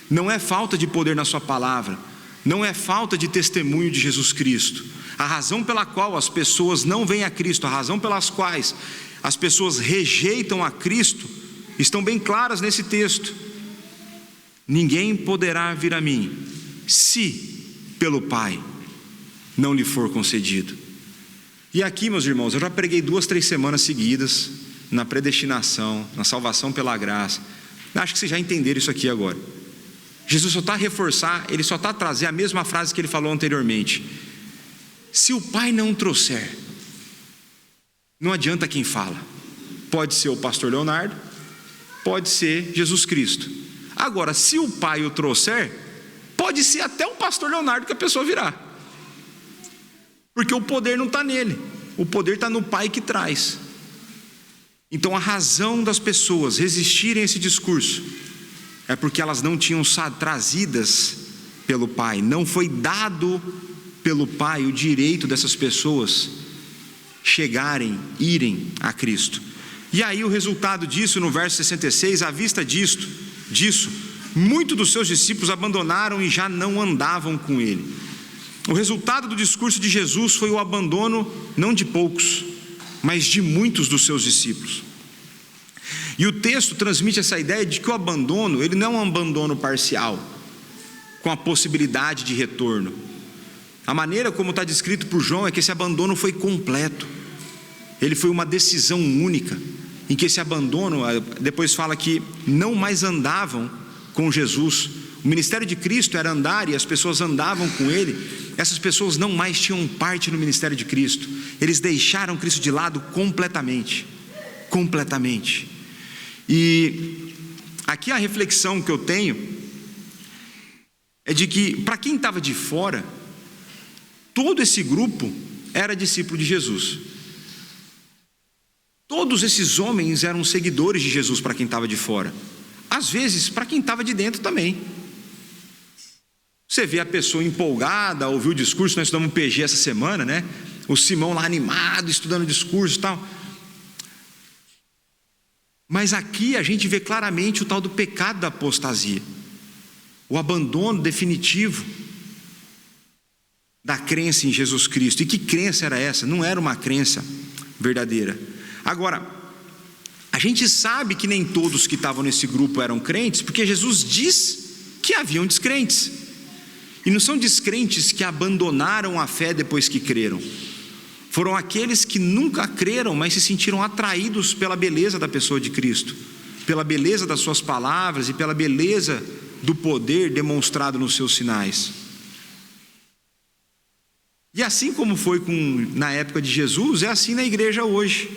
não é falta de poder na sua palavra, não é falta de testemunho de Jesus Cristo. A razão pela qual as pessoas não vêm a Cristo, a razão pelas quais as pessoas rejeitam a Cristo, estão bem claras nesse texto. Ninguém poderá vir a mim, se pelo Pai não lhe for concedido. E aqui, meus irmãos, eu já preguei 2, 3 semanas seguidas na predestinação, na salvação pela graça. Acho que vocês já entenderam isso aqui agora. Jesus só está a reforçar, ele só está a trazer a mesma frase que ele falou anteriormente. Se o Pai não trouxer, não adianta quem fala. Pode ser o pastor Leonardo, pode ser Jesus Cristo. Agora, se o Pai o trouxer, pode ser até o pastor Leonardo que a pessoa virá, porque o poder não está nele, o poder está no Pai que traz. Então a razão das pessoas resistirem a esse discurso é porque elas não tinham trazidas pelo Pai, não foi dado pelo Pai o direito dessas pessoas chegarem, irem a Cristo. E aí o resultado disso, no verso 66, à vista disso, muitos dos seus discípulos abandonaram e já não andavam com ele. O resultado do discurso de Jesus foi o abandono, não de poucos, mas de muitos dos seus discípulos. E o texto transmite essa ideia de que o abandono, ele não é um abandono parcial, com a possibilidade de retorno. A maneira como está descrito por João é que esse abandono foi completo, ele foi uma decisão única, em que esse abandono, depois fala que não mais andavam com Jesus. O ministério de Cristo era andar e as pessoas andavam com ele. Essas pessoas não mais tinham parte no ministério de Cristo, eles deixaram Cristo de lado completamente. E aqui a reflexão que eu tenho é de que, para quem estava de fora, todo esse grupo era discípulo de Jesus. Todos esses homens eram seguidores de Jesus para quem estava de fora. Às vezes, para quem estava de dentro também. Você vê a pessoa empolgada, ouviu o discurso, nós estudamos um PG essa semana, né? O Simão lá animado, estudando o discurso e tal. Mas aqui a gente vê claramente o tal do pecado da apostasia, o abandono definitivo da crença em Jesus Cristo. E que crença era essa? Não era uma crença verdadeira. Agora, a gente sabe que nem todos que estavam nesse grupo eram crentes, porque Jesus diz que haviam descrentes. E não são descrentes que abandonaram a fé depois que creram. Foram aqueles que nunca creram, mas se sentiram atraídos pela beleza da pessoa de Cristo, pela beleza das suas palavras e pela beleza do poder demonstrado nos seus sinais. E assim como foi na época de Jesus, é assim na igreja hoje.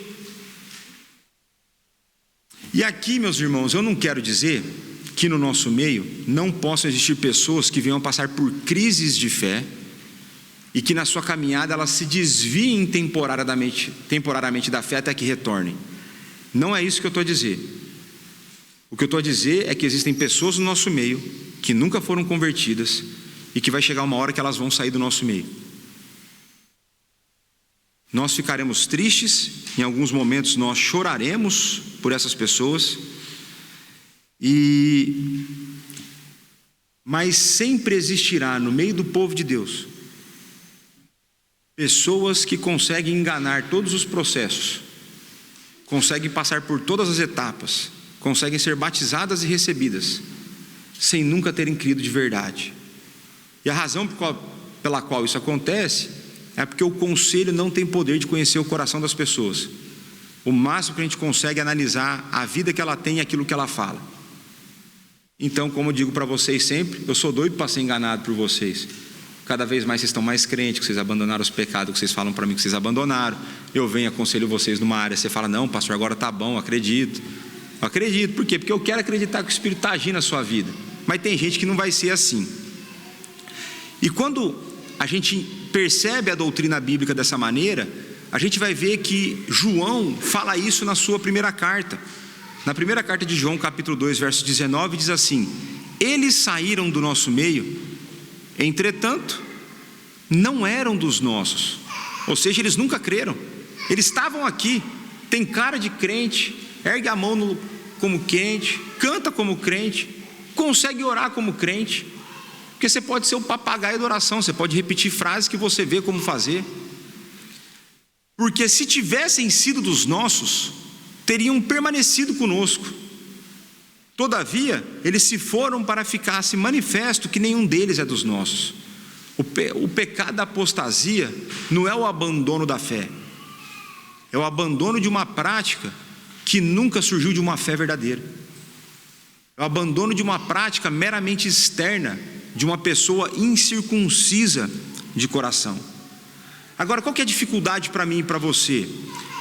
E aqui, meus irmãos, eu não quero dizer que no nosso meio não possam existir pessoas que venham passar por crises de fé e que na sua caminhada elas se desviem temporariamente da fé até que retornem. Não é isso que eu estou a dizer. O que eu estou a dizer é que existem pessoas no nosso meio que nunca foram convertidas e que vai chegar uma hora que elas vão sair do nosso meio. Nós ficaremos tristes, em alguns momentos nós choraremos por essas pessoas, mas sempre existirá no meio do povo de Deus pessoas que conseguem enganar todos os processos, conseguem passar por todas as etapas, conseguem ser batizadas e recebidas, sem nunca terem crido de verdade. E a razão pela qual isso acontece é porque o conselho não tem poder de conhecer o coração das pessoas. O máximo que a gente consegue é analisar a vida que ela tem e aquilo que ela fala. Então, como eu digo para vocês sempre, eu sou doido para ser enganado por vocês. Cada vez mais vocês estão mais crentes, que vocês abandonaram os pecados que vocês falam para mim que vocês abandonaram. Eu venho e aconselho vocês numa área, você fala, não pastor, agora está bom, acredito. Eu acredito, por quê? Porque eu quero acreditar que o Espírito está agindo na sua vida. Mas tem gente que não vai ser assim. E quando a gente percebe a doutrina bíblica dessa maneira, a gente vai ver que João fala isso na sua primeira carta. Na primeira carta de João, capítulo 2, verso 19, diz assim: eles saíram do nosso meio, entretanto, não eram dos nossos. Ou seja, eles nunca creram. Eles estavam aqui, tem cara de crente, ergue a mão como crente, canta como crente, consegue orar como crente, porque você pode ser o papagaio da oração, você pode repetir frases que você vê como fazer. Porque se tivessem sido dos nossos, teriam permanecido conosco. Todavia, eles se foram para ficar-se manifesto que nenhum deles é dos nossos. O pecado da apostasia não é o abandono da fé, é o abandono de uma prática que nunca surgiu de uma fé verdadeira. É o abandono de uma prática meramente externa, de uma pessoa incircuncisa de coração. Agora, qual que é a dificuldade para mim e para você?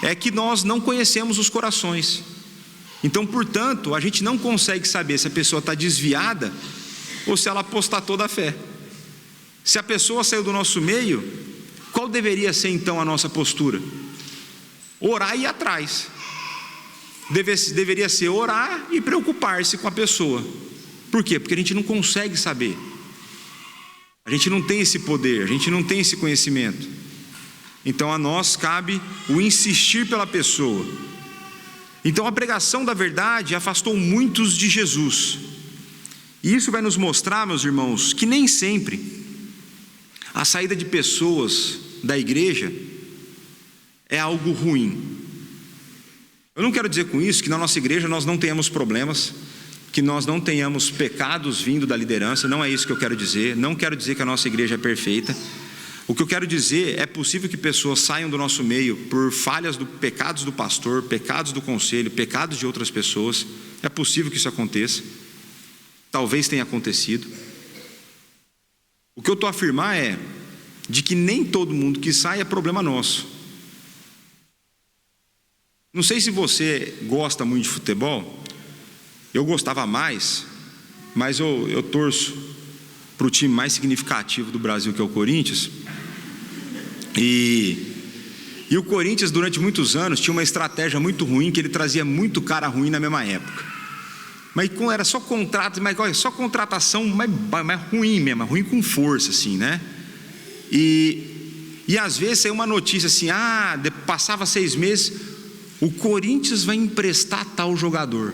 É que nós não conhecemos os corações. Então, portanto, a gente não consegue saber se a pessoa está desviada ou se ela apostatou da fé. Se a pessoa saiu do nosso meio, qual deveria ser então a nossa postura? Orar e ir atrás. Deveria ser orar e preocupar-se com a pessoa. Por quê? Porque a gente não consegue saber. A gente não tem esse poder, a gente não tem esse conhecimento. Então a nós cabe o insistir pela pessoa. Então a pregação da verdade afastou muitos de Jesus. E isso vai nos mostrar, meus irmãos, que nem sempre a saída de pessoas da igreja é algo ruim. Eu não quero dizer com isso que na nossa igreja nós não tenhamos problemas, que nós não tenhamos pecados vindo da liderança. Não é isso que eu quero dizer. Não quero dizer que a nossa igreja é perfeita. O que eu quero dizer, é possível que pessoas saiam do nosso meio por falhas pecados do pastor, pecados do conselho, pecados de outras pessoas. É possível que isso aconteça. Talvez tenha acontecido. O que eu estou a afirmar é de que nem todo mundo que sai é problema nosso. Não sei se você gosta muito de futebol. Eu gostava mais, mas eu torço para o time mais significativo do Brasil, que é o Corinthians. E o Corinthians, durante muitos anos, tinha uma estratégia muito ruim, que ele trazia muito cara ruim na mesma época. Mas era só contrato, só contratação mais ruim mesmo, ruim com força, assim, né? E às vezes saiu uma notícia assim, passava 6 meses, o Corinthians vai emprestar tal jogador.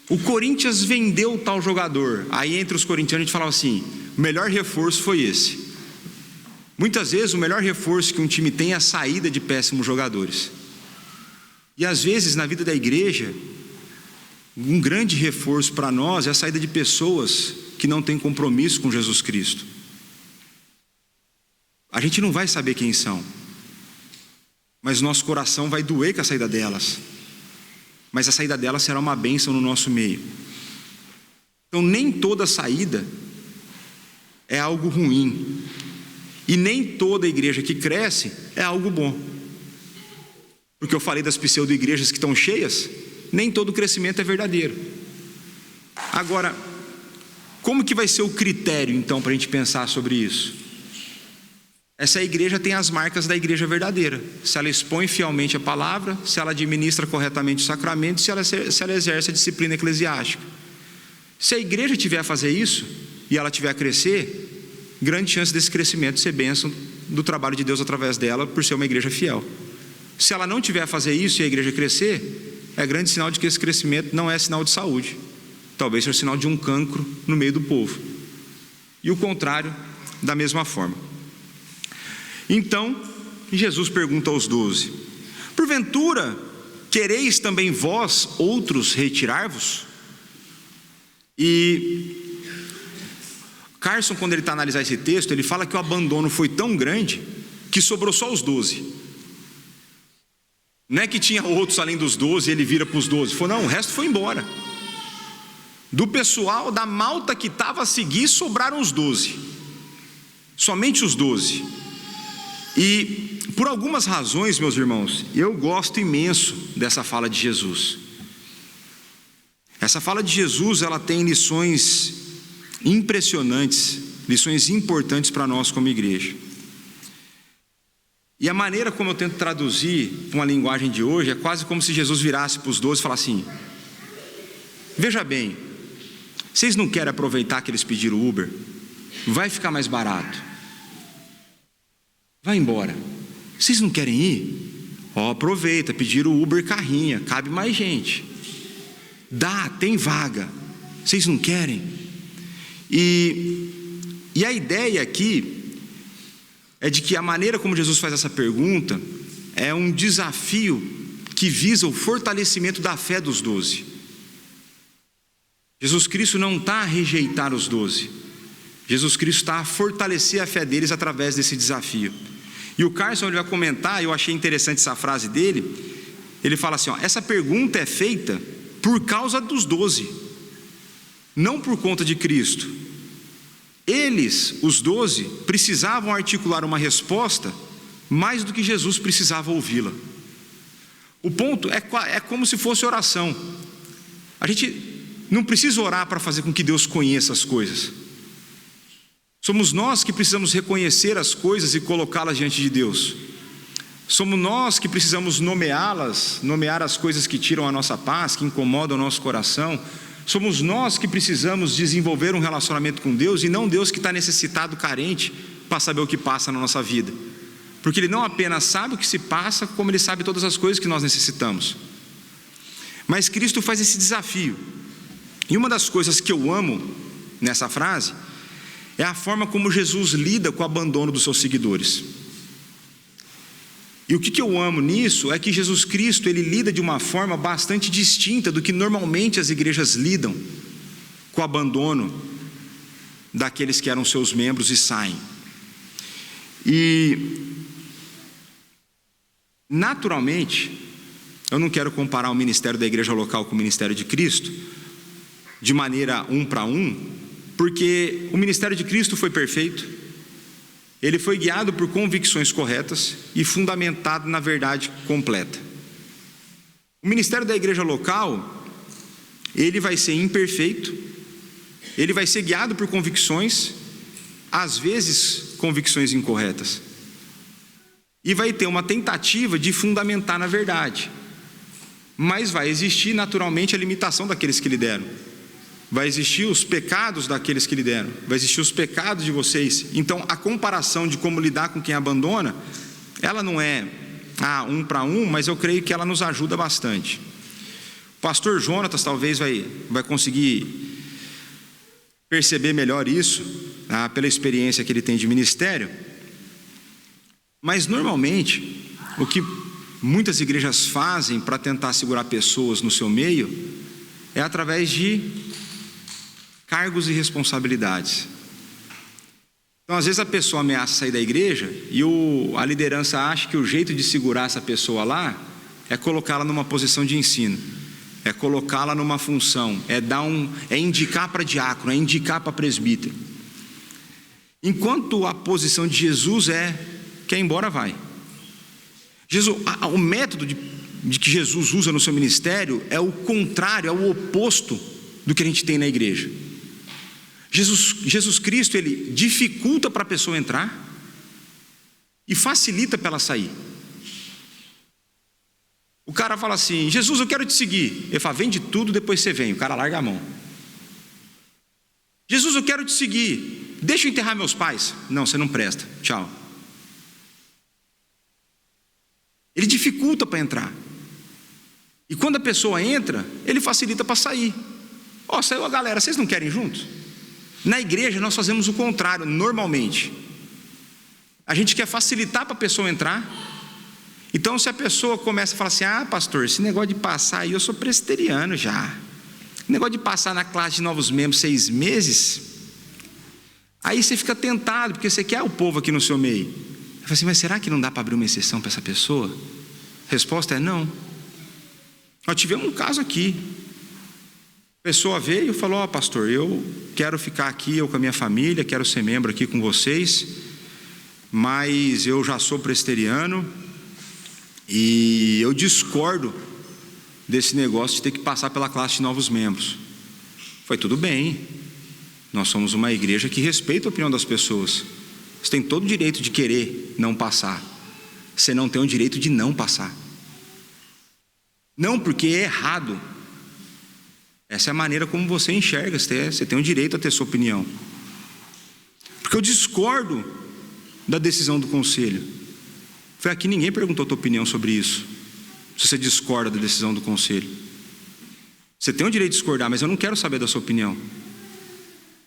O Corinthians vendeu tal jogador. Aí entre os corintianos a gente falava assim, o melhor reforço foi esse. Muitas vezes o melhor reforço que um time tem é a saída de péssimos jogadores. E às vezes na vida da igreja, um grande reforço para nós é a saída de pessoas que não têm compromisso com Jesus Cristo. A gente não vai saber quem são, mas nosso coração vai doer com a saída delas. Mas a saída delas será uma bênção no nosso meio. Então nem toda saída é algo ruim. E nem toda igreja que cresce é algo bom. Porque eu falei das pseudo-igrejas que estão cheias, nem todo crescimento é verdadeiro. Agora, como que vai ser o critério então para a gente pensar sobre isso? Essa igreja tem as marcas da igreja verdadeira. Se ela expõe fielmente a palavra, se ela administra corretamente o sacramento, se ela exerce a disciplina eclesiástica. Se a igreja tiver a fazer isso, e ela tiver a crescer, grande chance desse crescimento ser bênção do trabalho de Deus através dela, por ser uma igreja fiel. Se ela não tiver a fazer isso e a igreja crescer, é grande sinal de que esse crescimento não é sinal de saúde. Talvez seja sinal de um cancro no meio do povo. E o contrário, da mesma forma. Então, Jesus pergunta aos 12: porventura, quereis também vós outros retirar-vos? E Carson, quando ele está a analisar esse texto, ele fala que o abandono foi tão grande que sobrou só os 12. Não é que tinha outros além dos 12 e ele vira para os 12. Falou, não, o resto foi embora. Do pessoal, da malta que estava a seguir, sobraram os 12. Somente os 12. E por algumas razões, meus irmãos, eu gosto imenso dessa fala de Jesus. Essa fala de Jesus, ela tem lições impressionantes, lições importantes para nós como igreja. E a maneira como eu tento traduzir para uma linguagem de hoje é quase como se Jesus virasse para os 12 e falasse assim: veja bem, vocês não querem aproveitar que eles pediram Uber? Vai ficar mais barato. Vai embora. Vocês não querem ir? Aproveita, pediram Uber carrinha, cabe mais gente. Tem vaga. Vocês não querem? E a ideia aqui é de que a maneira como Jesus faz essa pergunta é um desafio que visa o fortalecimento da fé dos 12. Jesus Cristo não está a rejeitar os 12. Jesus Cristo está a fortalecer a fé deles através desse desafio. E o Carson, ele vai comentar, eu achei interessante essa frase dele. Ele fala assim, essa pergunta é feita por causa dos 12, não por conta de Cristo. Eles, os 12, precisavam articular uma resposta mais do que Jesus precisava ouvi-la. O ponto é como se fosse oração. A gente não precisa orar para fazer com que Deus conheça as coisas. Somos nós que precisamos reconhecer as coisas e colocá-las diante de Deus. Somos nós que precisamos nomear as coisas que tiram a nossa paz, que incomodam o nosso coração. Somos nós que precisamos desenvolver um relacionamento com Deus, e não Deus que está necessitado, carente, para saber o que passa na nossa vida. Porque Ele não apenas sabe o que se passa, como Ele sabe todas as coisas que nós necessitamos. Mas Cristo faz esse desafio. E uma das coisas que eu amo nessa frase é a forma como Jesus lida com o abandono dos seus seguidores. E o que eu amo nisso é que Jesus Cristo, Ele lida de uma forma bastante distinta do que normalmente as igrejas lidam com o abandono daqueles que eram seus membros e saem. E naturalmente, eu não quero comparar o ministério da igreja local com o ministério de Cristo de maneira um para um, porque o ministério de Cristo foi perfeito. Ele foi guiado por convicções corretas e fundamentado na verdade completa. O ministério da igreja local, ele vai ser imperfeito, ele vai ser guiado por convicções, às vezes convicções incorretas, e vai ter uma tentativa de fundamentar na verdade, mas vai existir naturalmente a limitação daqueles que lideram. Vai existir os pecados daqueles que lideram, vai existir os pecados de vocês. Então a comparação de como lidar com quem abandona, ela não é um para um, mas eu creio que ela nos ajuda bastante. O pastor Jonatas talvez vai conseguir perceber melhor isso, pela experiência que ele tem de ministério. Mas normalmente o que muitas igrejas fazem para tentar segurar pessoas no seu meio é através de cargos e responsabilidades. Então às vezes a pessoa ameaça sair da igreja e a liderança acha que o jeito de segurar essa pessoa lá é colocá-la numa posição de ensino, é colocá-la numa função, é indicar para diácono, é indicar para presbítero. Enquanto a posição de Jesus quer ir embora, vai. O método de que Jesus usa no seu ministério é o contrário, é o oposto do que a gente tem na igreja. Jesus Cristo, Ele dificulta para a pessoa entrar e facilita para ela sair. O cara fala assim: Jesus, eu quero te seguir. Ele fala: vende tudo, depois você vem. O cara larga a mão. Jesus, eu quero te seguir. Deixa eu enterrar meus pais. Não, você não presta. Tchau. Ele dificulta para entrar. E quando a pessoa entra, ele facilita para sair. Saiu a galera, vocês não querem ir juntos? Na igreja nós fazemos o contrário, normalmente. A gente quer facilitar para a pessoa entrar. Então se a pessoa começa a falar assim: pastor, esse negócio de passar aí, eu sou presbiteriano já. Negócio de passar na classe de novos membros 6 meses. Aí você fica tentado, porque você quer o povo aqui no seu meio. Eu falo assim: mas será que não dá para abrir uma exceção para essa pessoa? A resposta é não. Nós tivemos um caso aqui. A pessoa veio e falou: pastor, eu quero ficar aqui, eu com a minha família, quero ser membro aqui com vocês, mas eu já sou presbiteriano e eu discordo desse negócio de ter que passar pela classe de novos membros. Foi tudo bem, nós somos uma igreja que respeita a opinião das pessoas. Você tem todo o direito de querer não passar, você não tem o direito de não passar. Não porque é errado. Essa é a maneira como você enxerga, você tem o direito a ter sua opinião. Porque eu discordo da decisão do conselho. Foi aqui, ninguém perguntou a tua opinião sobre isso. Se você discorda da decisão do conselho, você tem o direito de discordar, mas eu não quero saber da sua opinião.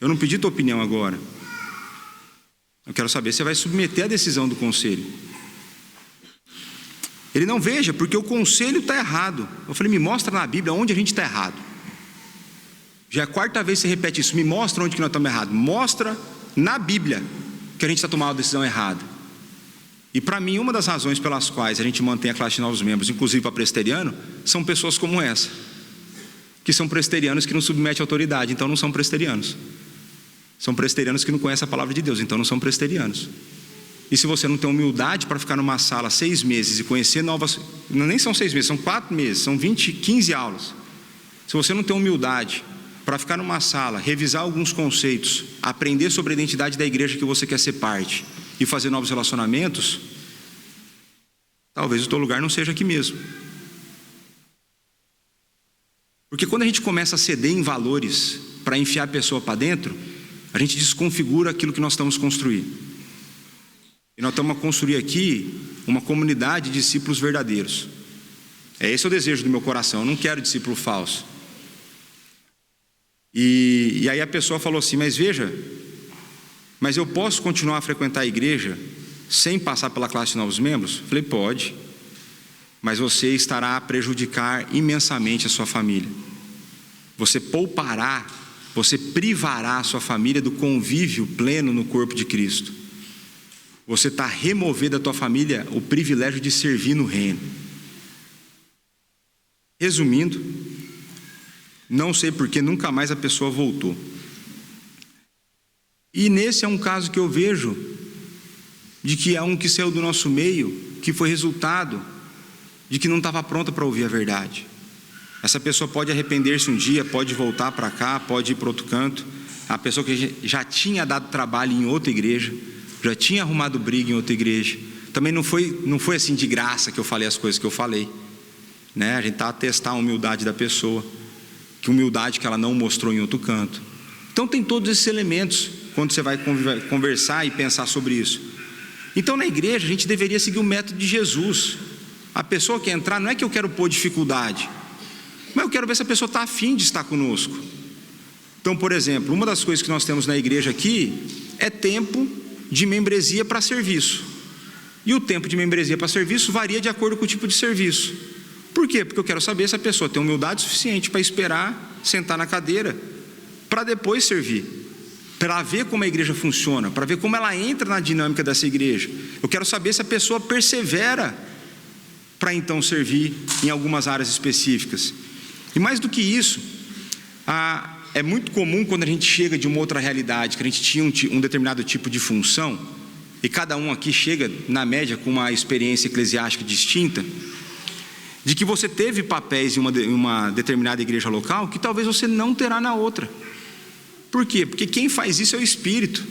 Eu não pedi tua opinião agora. Eu quero saber se você vai submeter a decisão do conselho. Ele não veja, porque o conselho está errado. Eu falei: me mostra na Bíblia onde a gente está errado. Já é a 4ª vez que você repete isso. Me mostra onde que nós estamos errados. Mostra na Bíblia que a gente está tomando uma decisão errada. E para mim, uma das razões pelas quais a gente mantém a classe de novos membros, inclusive para presbiteriano, são pessoas como essa, que são presbiterianos que não submetem à autoridade, então não são presbiterianos. São presbiterianos que não conhecem a palavra de Deus, então não são presbiterianos. E se você não tem humildade para ficar numa sala 6 meses e conhecer novas... Nem são 6 meses, são 4 meses, são 15 aulas. Se você não tem humildade para ficar numa sala, revisar alguns conceitos, aprender sobre a identidade da igreja que você quer ser parte e fazer novos relacionamentos, talvez o teu lugar não seja aqui mesmo. Porque quando a gente começa a ceder em valores para enfiar a pessoa para dentro, a gente desconfigura aquilo que nós estamos construindo. E nós estamos a construir aqui uma comunidade de discípulos verdadeiros. Esse é o desejo do meu coração. Eu não quero discípulo falso. E aí a pessoa falou assim: mas veja, mas eu posso continuar a frequentar a igreja sem passar pela classe de novos membros? Eu falei: pode, mas você estará a prejudicar imensamente a sua família. Você poupará, você privará a sua família do convívio pleno no corpo de Cristo. Você está removendo da tua família o privilégio de servir no reino. Resumindo, não sei porque nunca mais a pessoa voltou. E nesse é um caso que eu vejo de que é um que saiu do nosso meio, que foi resultado de que não estava pronta para ouvir a verdade. Essa pessoa pode arrepender-se um dia, pode voltar para cá, pode ir para outro canto. A pessoa que já tinha dado trabalho em outra igreja, já tinha arrumado briga em outra igreja. Também não foi assim de graça que eu falei as coisas que eu falei, né? A gente está a testar a humildade da pessoa, que humildade que ela não mostrou em outro canto. Então tem todos esses elementos quando você vai conversar e pensar sobre isso. Então na igreja a gente deveria seguir o método de Jesus. A pessoa que entrar, não é que eu quero pôr dificuldade, mas eu quero ver se a pessoa está afim de estar conosco. Então, por exemplo, uma das coisas que nós temos na igreja aqui é tempo de membresia para serviço. E o tempo de membresia para serviço varia de acordo com o tipo de serviço. Por quê? Porque eu quero saber se a pessoa tem humildade suficiente para esperar, sentar na cadeira, para depois servir, para ver como a igreja funciona, para ver como ela entra na dinâmica dessa igreja. Eu quero saber se a pessoa persevera para então servir em algumas áreas específicas. E mais do que isso, é muito comum quando a gente chega de uma outra realidade, que a gente tinha um determinado tipo de função, e cada um aqui chega, na média, com uma experiência eclesiástica distinta, de que você teve papéis em uma determinada igreja local que talvez você não terá na outra. Por quê? Porque quem faz isso é o Espírito.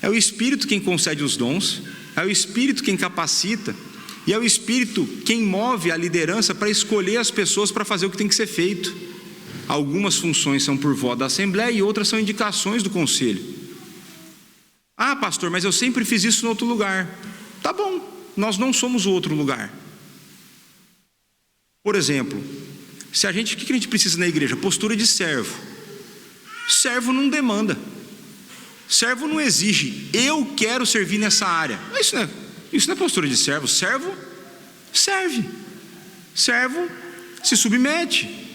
É o Espírito quem concede os dons, é o Espírito quem capacita, e é o Espírito quem move a liderança para escolher as pessoas para fazer o que tem que ser feito. Algumas funções são por voto da Assembleia e outras são indicações do Conselho. Ah, pastor, mas eu sempre fiz isso em outro lugar. Tá bom, nós não somos o outro lugar. Por exemplo, o que a gente precisa na igreja? Postura de servo. Servo não demanda. Servo não exige, eu quero servir nessa área. Isso não é postura de servo. Servo serve. Servo se submete.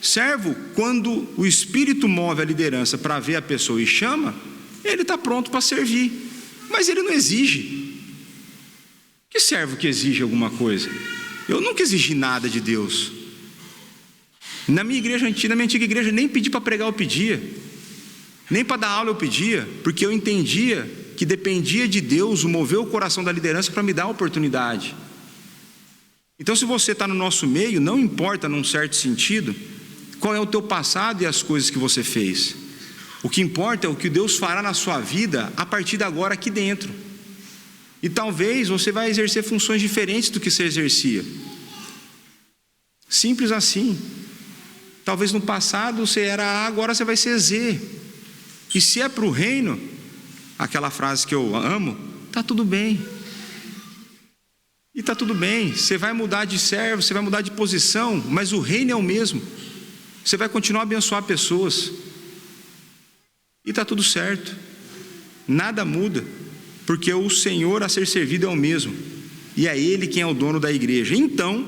Servo, quando o Espírito move a liderança para ver a pessoa e chama, ele está pronto para servir, mas ele não exige. Que servo que exige alguma coisa? Eu nunca exigi nada de Deus. Na minha antiga igreja, nem pedir para pregar eu pedia, nem para dar aula eu pedia, porque eu entendia que dependia de Deus o mover o coração da liderança para me dar a oportunidade. Então, se você está no nosso meio, não importa num certo sentido qual é o teu passado e as coisas que você fez. O que importa é o que Deus fará na sua vida a partir de agora aqui dentro. E talvez você vai exercer funções diferentes do que você exercia. Simples assim. Talvez no passado você era A, agora você vai ser Z. E se é para o reino, aquela frase que eu amo, está tudo bem. E está tudo bem. Você vai mudar de servo, você vai mudar de posição, mas o reino é o mesmo. Você vai continuar a abençoar pessoas. E está tudo certo. Nada muda, porque o Senhor a ser servido é o mesmo. E é Ele quem é o dono da igreja. Então,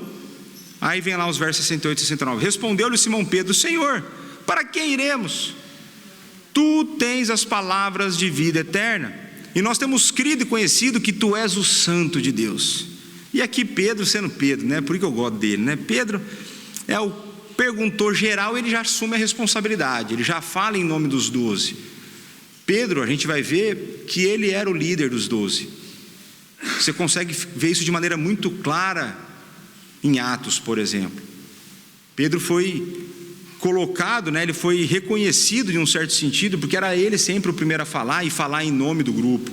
aí vem lá os versos 68 e 69. Respondeu-lhe Simão Pedro: Senhor, para quem iremos? Tu tens as palavras de vida eterna, e nós temos crido e conhecido que Tu és o Santo de Deus. E aqui Pedro, sendo Pedro, né? Por isso que eu gosto dele, né? Pedro é o perguntor geral, ele já assume a responsabilidade, ele já fala em nome dos 12. Pedro, a gente vai ver que ele era o líder dos 12. Você consegue ver isso de maneira muito clara em Atos, por exemplo. Pedro foi colocado, ele foi reconhecido em um certo sentido, porque era ele sempre o primeiro a falar e falar em nome do grupo.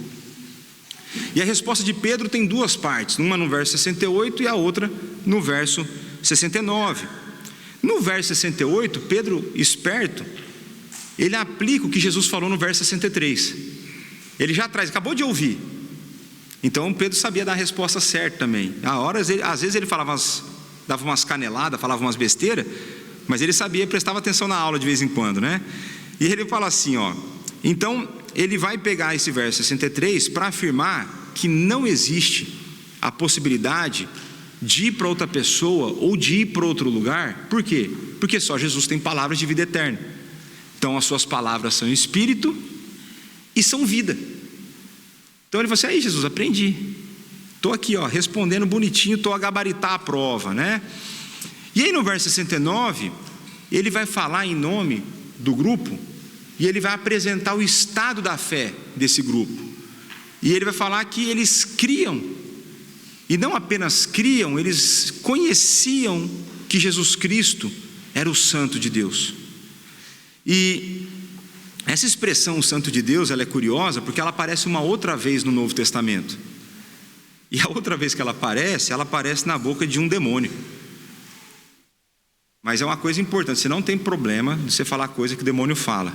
E a resposta de Pedro tem duas partes, uma no verso 68 e a outra no verso 69. No verso 68, Pedro, esperto, ele aplica o que Jesus falou no verso 63. Ele já traz, acabou de ouvir. Então Pedro sabia dar a resposta certa também. Às vezes ele dava umas caneladas, falava umas besteiras, mas ele sabia, prestava atenção na aula de vez em quando, E ele fala assim, então ele vai pegar esse verso 63 para afirmar que não existe a possibilidade de ir para outra pessoa ou de ir para outro lugar. Por quê? Porque só Jesus tem palavras de vida eterna. Então as suas palavras são espírito e são vida. Então ele falou assim, aí Jesus, aprendi. Estou aqui, respondendo bonitinho, estou a gabaritar a prova, E aí no verso 69, ele vai falar em nome do grupo, e ele vai apresentar o estado da fé desse grupo. E ele vai falar que eles criam, e não apenas criam, eles conheciam que Jesus Cristo era o Santo de Deus. E essa expressão, o Santo de Deus, ela é curiosa, porque ela aparece uma outra vez no Novo Testamento. E a outra vez que ela aparece na boca de um demônio. Mas é uma coisa importante, você não tem problema de você falar coisa que o demônio fala,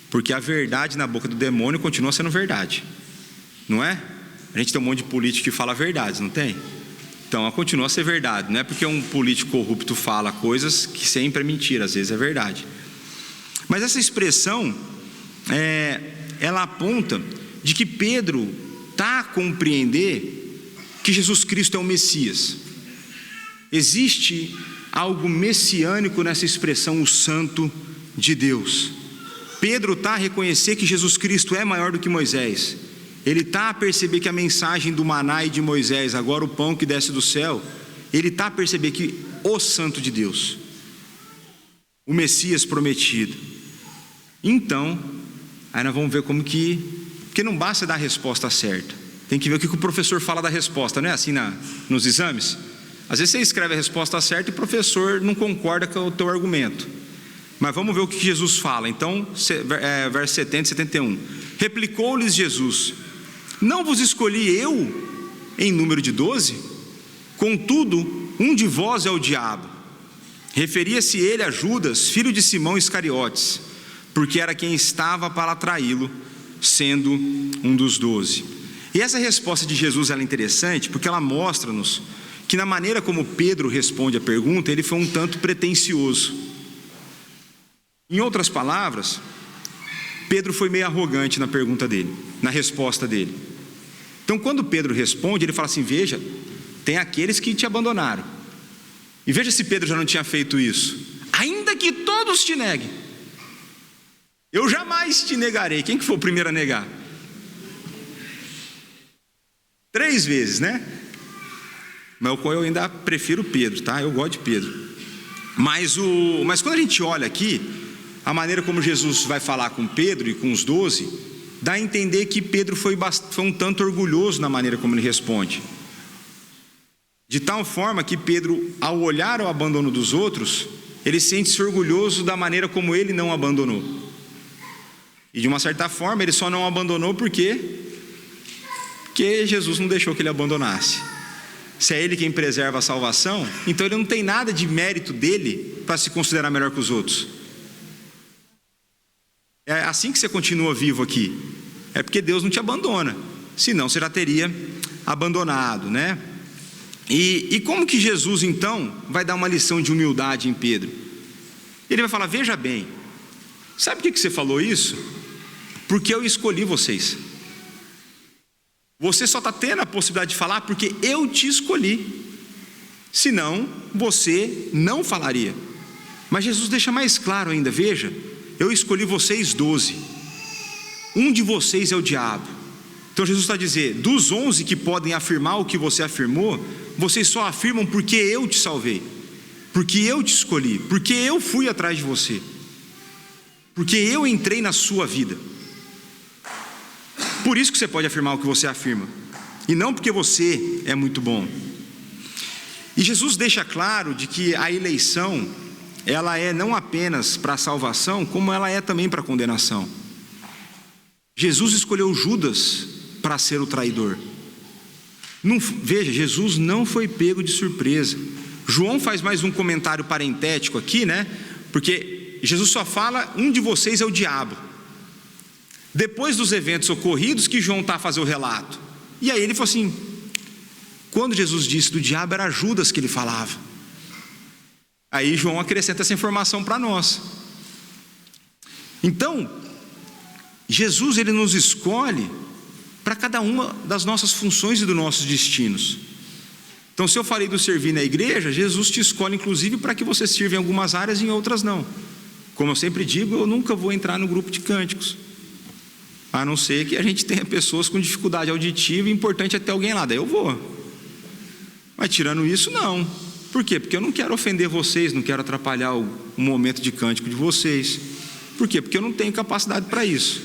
porque a verdade na boca do demônio continua sendo verdade, não é? A gente tem um monte de político que fala verdades, não tem? Então ela continua a ser verdade, não é porque um político corrupto fala coisas que sempre é mentira, às vezes é verdade. Mas essa expressão, ela aponta de que Pedro está a compreender que Jesus Cristo é o Messias. Existe algo messiânico nessa expressão, o Santo de Deus. Pedro está a reconhecer que Jesus Cristo é maior do que Moisés. Ele está a perceber que a mensagem do maná e de Moisés, agora o pão que desce do céu, ele está a perceber que o Santo de Deus, o Messias prometido. Então, aí nós vamos ver porque não basta dar a resposta certa, tem que ver o que o professor fala da resposta, não é assim nos exames? Às vezes você escreve a resposta certa e o professor não concorda com o teu argumento. Mas vamos ver o que Jesus fala. Então, verso 70 e 71. Replicou-lhes Jesus: não vos escolhi eu em número de 12? Contudo, um de vós é o diabo. Referia-se ele a Judas, filho de Simão Iscariotes, porque era quem estava para traí-lo, sendo um dos 12. E essa resposta de Jesus ela é interessante, porque ela mostra-nos que na maneira como Pedro responde a pergunta, ele foi um tanto pretensioso. Em outras palavras, Pedro foi meio arrogante na pergunta dele, na resposta dele. Então quando Pedro responde, ele fala assim: veja, tem aqueles que te abandonaram. E veja se Pedro já não tinha feito isso. Ainda que todos te neguem, eu jamais te negarei. Quem que foi o primeiro a negar? 3 vezes, Mas eu ainda prefiro Pedro, tá? Eu gosto de Pedro. Mas quando a gente olha aqui, a maneira como Jesus vai falar com Pedro e com os 12, dá a entender que Pedro foi um tanto orgulhoso na maneira como ele responde. De tal forma que Pedro, ao olhar o abandono dos outros, ele sente-se orgulhoso da maneira como ele não abandonou. E de uma certa forma, ele só não abandonou porque Jesus não deixou que ele abandonasse. Se é ele quem preserva a salvação, então ele não tem nada de mérito dele para se considerar melhor que os outros. É assim que você continua vivo aqui. É porque Deus não te abandona, senão você já teria abandonado, E como que Jesus então vai dar uma lição de humildade em Pedro? Ele vai falar: veja bem, sabe por que você falou isso? Porque eu escolhi vocês. Você só está tendo a possibilidade de falar porque eu te escolhi. Senão, você não falaria. Mas Jesus deixa mais claro ainda: veja, eu escolhi vocês 12. Um de vocês é o diabo. Então Jesus está a dizer: dos 11 que podem afirmar o que você afirmou, vocês só afirmam porque eu te salvei, porque eu te escolhi, porque eu fui atrás de você, porque eu entrei na sua vida. Por isso que você pode afirmar o que você afirma. e não porque você é muito bom. E Jesus deixa claro de que a eleição, ela é não apenas para a salvação, como ela é também para a condenação. Jesus escolheu Judas para ser o traidor. Veja, Jesus não foi pego de surpresa. João faz mais um comentário parentético aqui, né? Porque Jesus só fala: um de vocês é o diabo. Depois dos eventos ocorridos que João está a fazer o relato. E aí ele falou assim: quando Jesus disse do diabo, era Judas que ele falava. Aí João acrescenta essa informação para nós. Então, Jesus, ele nos escolhe para cada uma das nossas funções e dos nossos destinos. Então, se eu falei do servir na igreja, Jesus te escolhe inclusive para que você sirva em algumas áreas e em outras não. Como eu sempre digo, eu nunca vou entrar no grupo de cânticos, a não ser que a gente tenha pessoas com dificuldade auditiva e importante é ter alguém lá, daí eu vou. Mas tirando isso, não. Por quê? Porque eu não quero ofender vocês, não quero atrapalhar o momento de cântico de vocês. Por quê? Porque eu não tenho capacidade para isso.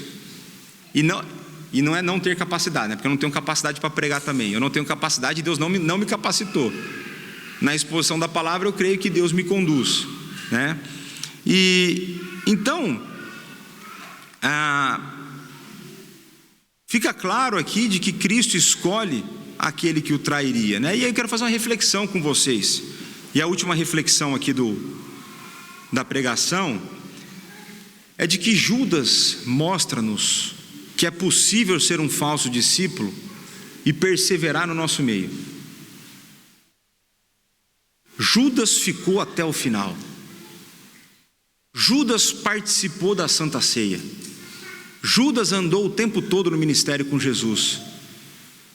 E não é não ter capacidade, né? Porque eu não tenho capacidade para pregar também. Eu não tenho capacidade, Deus não me capacitou. Na exposição da palavra, eu creio que Deus me conduz, né? E então, fica claro aqui de que Cristo escolhe aquele que o trairia, né? E aí eu quero fazer uma reflexão com vocês. E a última reflexão aqui da pregação é de que Judas mostra-nos que é possível ser um falso discípulo e perseverar no nosso meio. Judas ficou até o final. Judas participou da Santa Ceia. Judas andou o tempo todo no ministério com Jesus.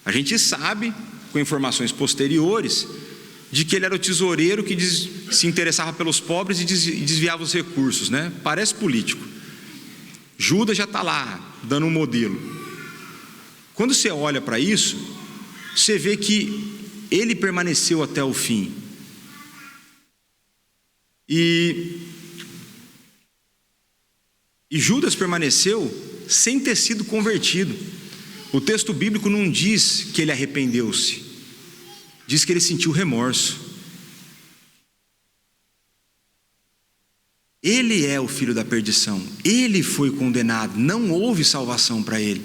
A gente sabe, com informações posteriores, de que ele era o tesoureiro que se interessava pelos pobres e desviava os recursos, né? Parece político. Judas já está lá, dando um modelo. Quando você olha para isso, você vê que ele permaneceu até o fim. E Judas permaneceu sem ter sido convertido. O texto bíblico não diz que ele arrependeu-se, diz que ele sentiu remorso. Ele é o filho da perdição, ele foi condenado, não houve salvação para ele.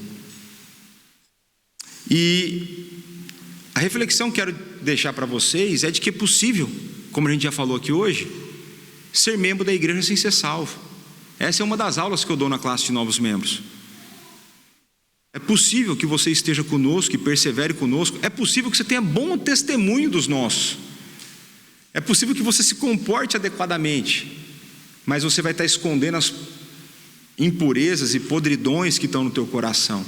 E a reflexão que quero deixar para vocês é de que é possível, como a gente já falou aqui hoje, ser membro da igreja sem ser salvo. Essa é uma das aulas que eu dou na classe de novos membros. É possível que você esteja conosco, que persevere conosco. É possível que você tenha bom testemunho dos nossos. É possível que você se comporte adequadamente, mas você vai estar escondendo as impurezas e podridões que estão no teu coração.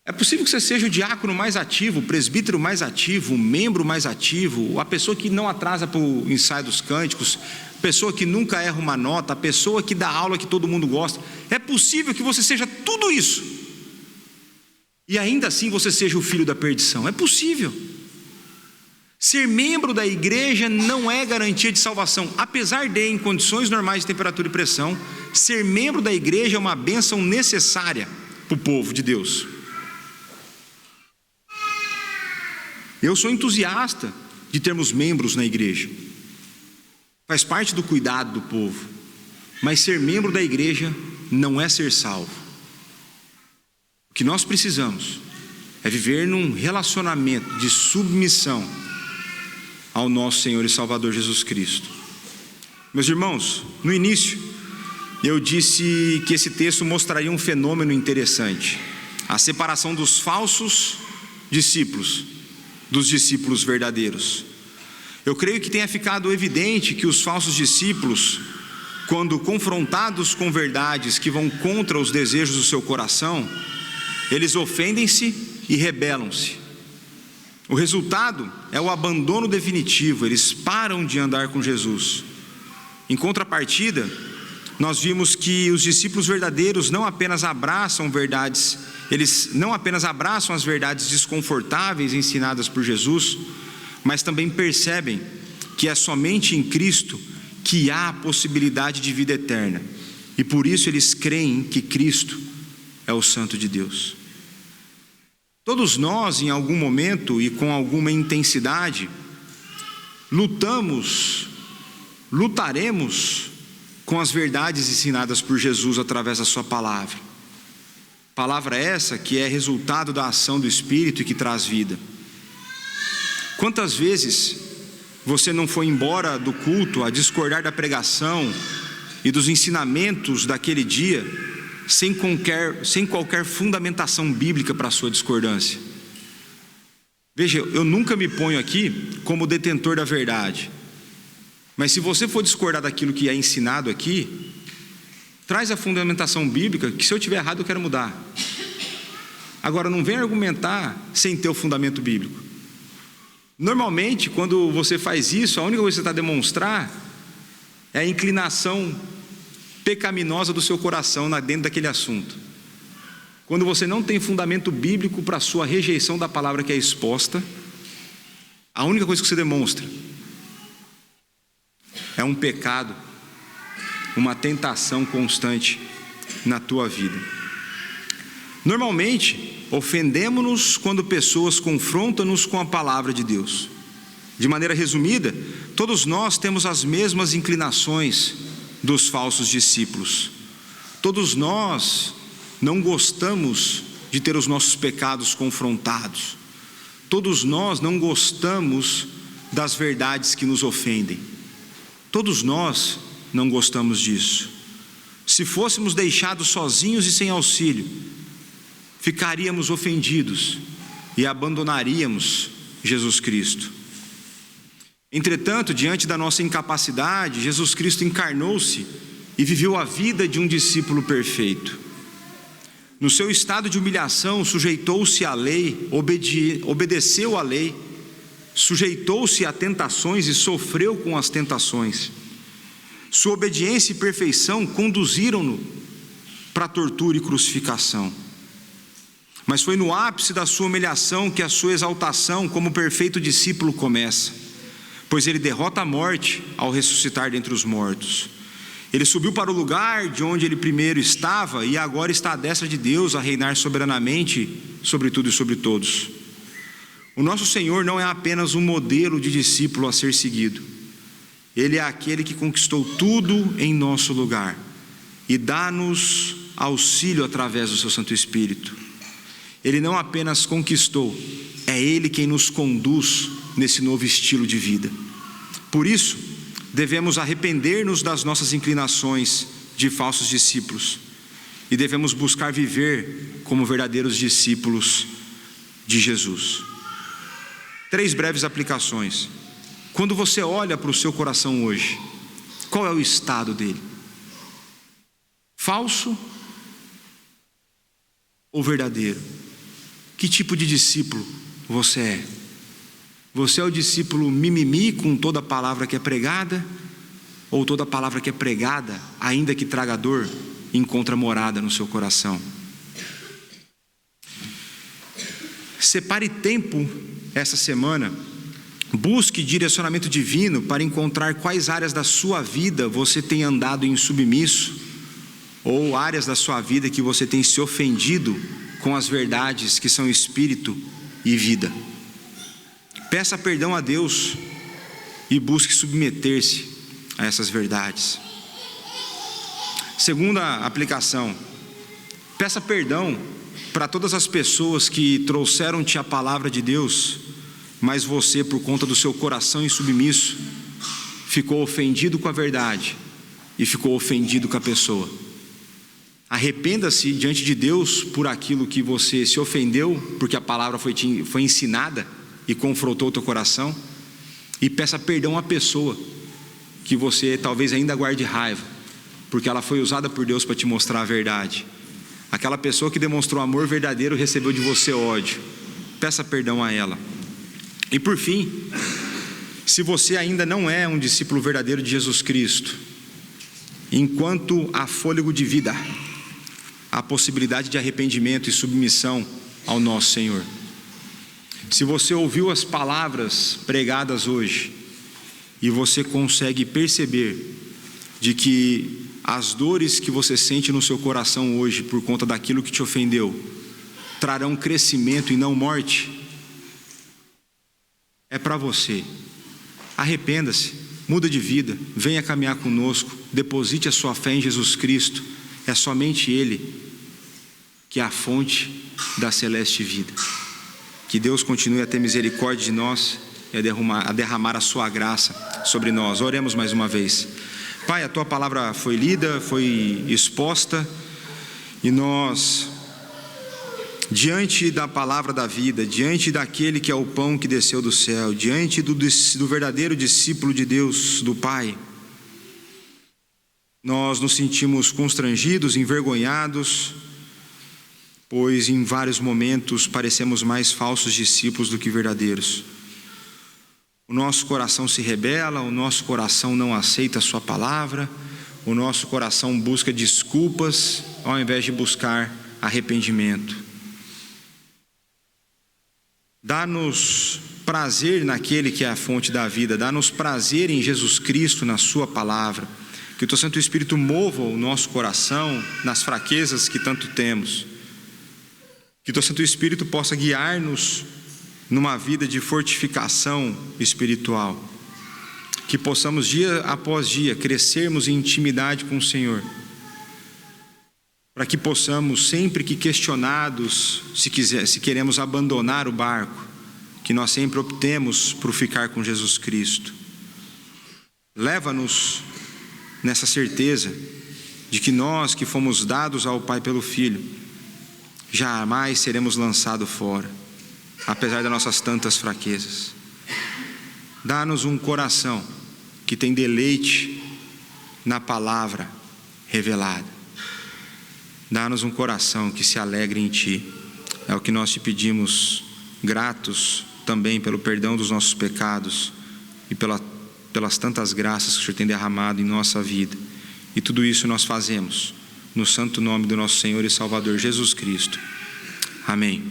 É possível que você seja o diácono mais ativo, o presbítero mais ativo, o membro mais ativo, a pessoa que não atrasa para o ensaio dos cânticos, a pessoa que nunca erra uma nota, a pessoa que dá aula que todo mundo gosta. É possível que você seja tudo isso e ainda assim você seja o filho da perdição. É possível. Ser membro da igreja não é garantia de salvação, apesar de, em condições normais de temperatura e pressão, ser membro da igreja é uma bênção necessária para o povo de Deus. Eu sou entusiasta de termos membros na igreja, faz parte do cuidado do povo, mas ser membro da igreja não é ser salvo. O que nós precisamos é viver num relacionamento de submissão ao nosso Senhor e Salvador Jesus Cristo. Meus irmãos, no início eu disse que esse texto mostraria um fenômeno interessante: a separação dos falsos discípulos dos discípulos verdadeiros. Eu creio que tenha ficado evidente que os falsos discípulos, quando confrontados com verdades que vão contra os desejos do seu coração, eles ofendem-se e rebelam-se. O resultado é o abandono definitivo, eles param de andar com Jesus. Em contrapartida, nós vimos que os discípulos verdadeiros não apenas abraçam verdades, eles não apenas abraçam as verdades desconfortáveis ensinadas por Jesus, mas também percebem que é somente em Cristo que há a possibilidade de vida eterna, e por isso eles creem que Cristo é o Santo de Deus. Todos nós, em algum momento e com alguma intensidade, lutaremos com as verdades ensinadas por Jesus através da sua palavra. Palavra essa que é resultado da ação do Espírito e que traz vida. Quantas vezes você não foi embora do culto a discordar da pregação e dos ensinamentos daquele dia, sem qualquer fundamentação bíblica para a sua discordância? Veja, eu nunca me ponho aqui como detentor da verdade, mas se você for discordar daquilo que é ensinado aqui, traz a fundamentação bíblica, que se eu estiver errado eu quero mudar. Agora, não vem argumentar sem ter o fundamento bíblico. Normalmente, quando você faz isso, a única coisa que você está a demonstrar é a inclinação pecaminosa do seu coração dentro daquele assunto. Quando você não tem fundamento bíblico para a sua rejeição da palavra que é exposta, a única coisa que você demonstra é um pecado, uma tentação constante na tua vida. Normalmente, ofendemos-nos quando pessoas confrontam-nos com a palavra de Deus. De maneira resumida, todos nós temos as mesmas inclinações dos falsos discípulos. Todos nós não gostamos de ter os nossos pecados confrontados. Todos nós não gostamos das verdades que nos ofendem. Todos nós não gostamos disso. Se fôssemos deixados sozinhos e sem auxílio, ficaríamos ofendidos e abandonaríamos Jesus Cristo. Entretanto, diante da nossa incapacidade, Jesus Cristo encarnou-se e viveu a vida de um discípulo perfeito. No seu estado de humilhação, sujeitou-se à lei, obedeceu à lei, sujeitou-se a tentações e sofreu com as tentações. Sua obediência e perfeição conduziram-no para a tortura e crucificação. Mas foi no ápice da sua humilhação que a sua exaltação como perfeito discípulo começa, pois ele derrota a morte ao ressuscitar dentre os mortos. Ele subiu para o lugar de onde ele primeiro estava e agora está à destra de Deus a reinar soberanamente sobre tudo e sobre todos. O nosso Senhor não é apenas um modelo de discípulo a ser seguido. Ele é aquele que conquistou tudo em nosso lugar e dá-nos auxílio através do seu Santo Espírito. Ele não apenas conquistou, é Ele quem nos conduz nesse novo estilo de vida. Por isso, devemos arrepender-nos das nossas inclinações de falsos discípulos e devemos buscar viver como verdadeiros discípulos de Jesus. 3 breves aplicações. Quando você olha para o seu coração hoje, qual é o estado dele? Falso ou verdadeiro? Que tipo de discípulo você é? Você é o discípulo mimimi com toda a palavra que é pregada? Ou toda a palavra que é pregada, ainda que traga dor, encontra morada no seu coração? Separe tempo essa semana, busque direcionamento divino para encontrar quais áreas da sua vida você tem andado insubmisso, ou áreas da sua vida que você tem se ofendido com as verdades que são espírito e vida. Peça perdão a Deus e busque submeter-se a essas verdades. Segunda aplicação, peça perdão para todas as pessoas que trouxeram-te a palavra de Deus, mas você, por conta do seu coração insubmisso, ficou ofendido com a verdade e ficou ofendido com a pessoa. Arrependa-se diante de Deus por aquilo que você se ofendeu, porque a palavra foi ensinada e confrontou o teu coração, e peça perdão à pessoa que você talvez ainda guarde raiva, porque ela foi usada por Deus para te mostrar a verdade. Aquela pessoa que demonstrou amor verdadeiro recebeu de você ódio. Peça perdão a ela. E por fim, se você ainda não é um discípulo verdadeiro de Jesus Cristo, enquanto há fôlego de vida, há possibilidade de arrependimento e submissão ao nosso Senhor. Se você ouviu as palavras pregadas hoje e você consegue perceber de que as dores que você sente no seu coração hoje por conta daquilo que te ofendeu trarão crescimento e não morte, é para você. Arrependa-se, muda de vida, venha caminhar conosco, deposite a sua fé em Jesus Cristo. É somente Ele que é a fonte da celeste vida. Que Deus continue a ter misericórdia de nós e a derramar a sua graça sobre nós. Oremos mais uma vez. Pai, a Tua palavra foi lida, foi exposta, e nós, diante da palavra da vida, diante daquele que é o pão que desceu do céu, diante do verdadeiro discípulo de Deus, do Pai, nós nos sentimos constrangidos, envergonhados, pois em vários momentos parecemos mais falsos discípulos do que verdadeiros. O nosso coração se rebela, o nosso coração não aceita a Sua palavra, o nosso coração busca desculpas ao invés de buscar arrependimento. Dá-nos prazer naquele que é a fonte da vida, dá-nos prazer em Jesus Cristo, na Sua palavra. Que o Teu Santo Espírito mova o nosso coração nas fraquezas que tanto temos. Que o Teu Santo Espírito possa guiar-nos numa vida de fortificação espiritual. Que possamos dia após dia crescermos em intimidade com o Senhor. Para que possamos, sempre que questionados, se queremos abandonar o barco, que nós sempre optemos por ficar com Jesus Cristo. Leva-nos nessa certeza de que nós que fomos dados ao Pai pelo Filho, jamais seremos lançados fora, apesar das nossas tantas fraquezas. Dá-nos um coração que tem deleite na palavra revelada. Dá-nos um coração que se alegre em Ti. É o que nós Te pedimos, gratos também pelo perdão dos nossos pecados e pelas tantas graças que o Senhor tem derramado em nossa vida. E tudo isso nós fazemos no santo nome do nosso Senhor e Salvador Jesus Cristo. Amém.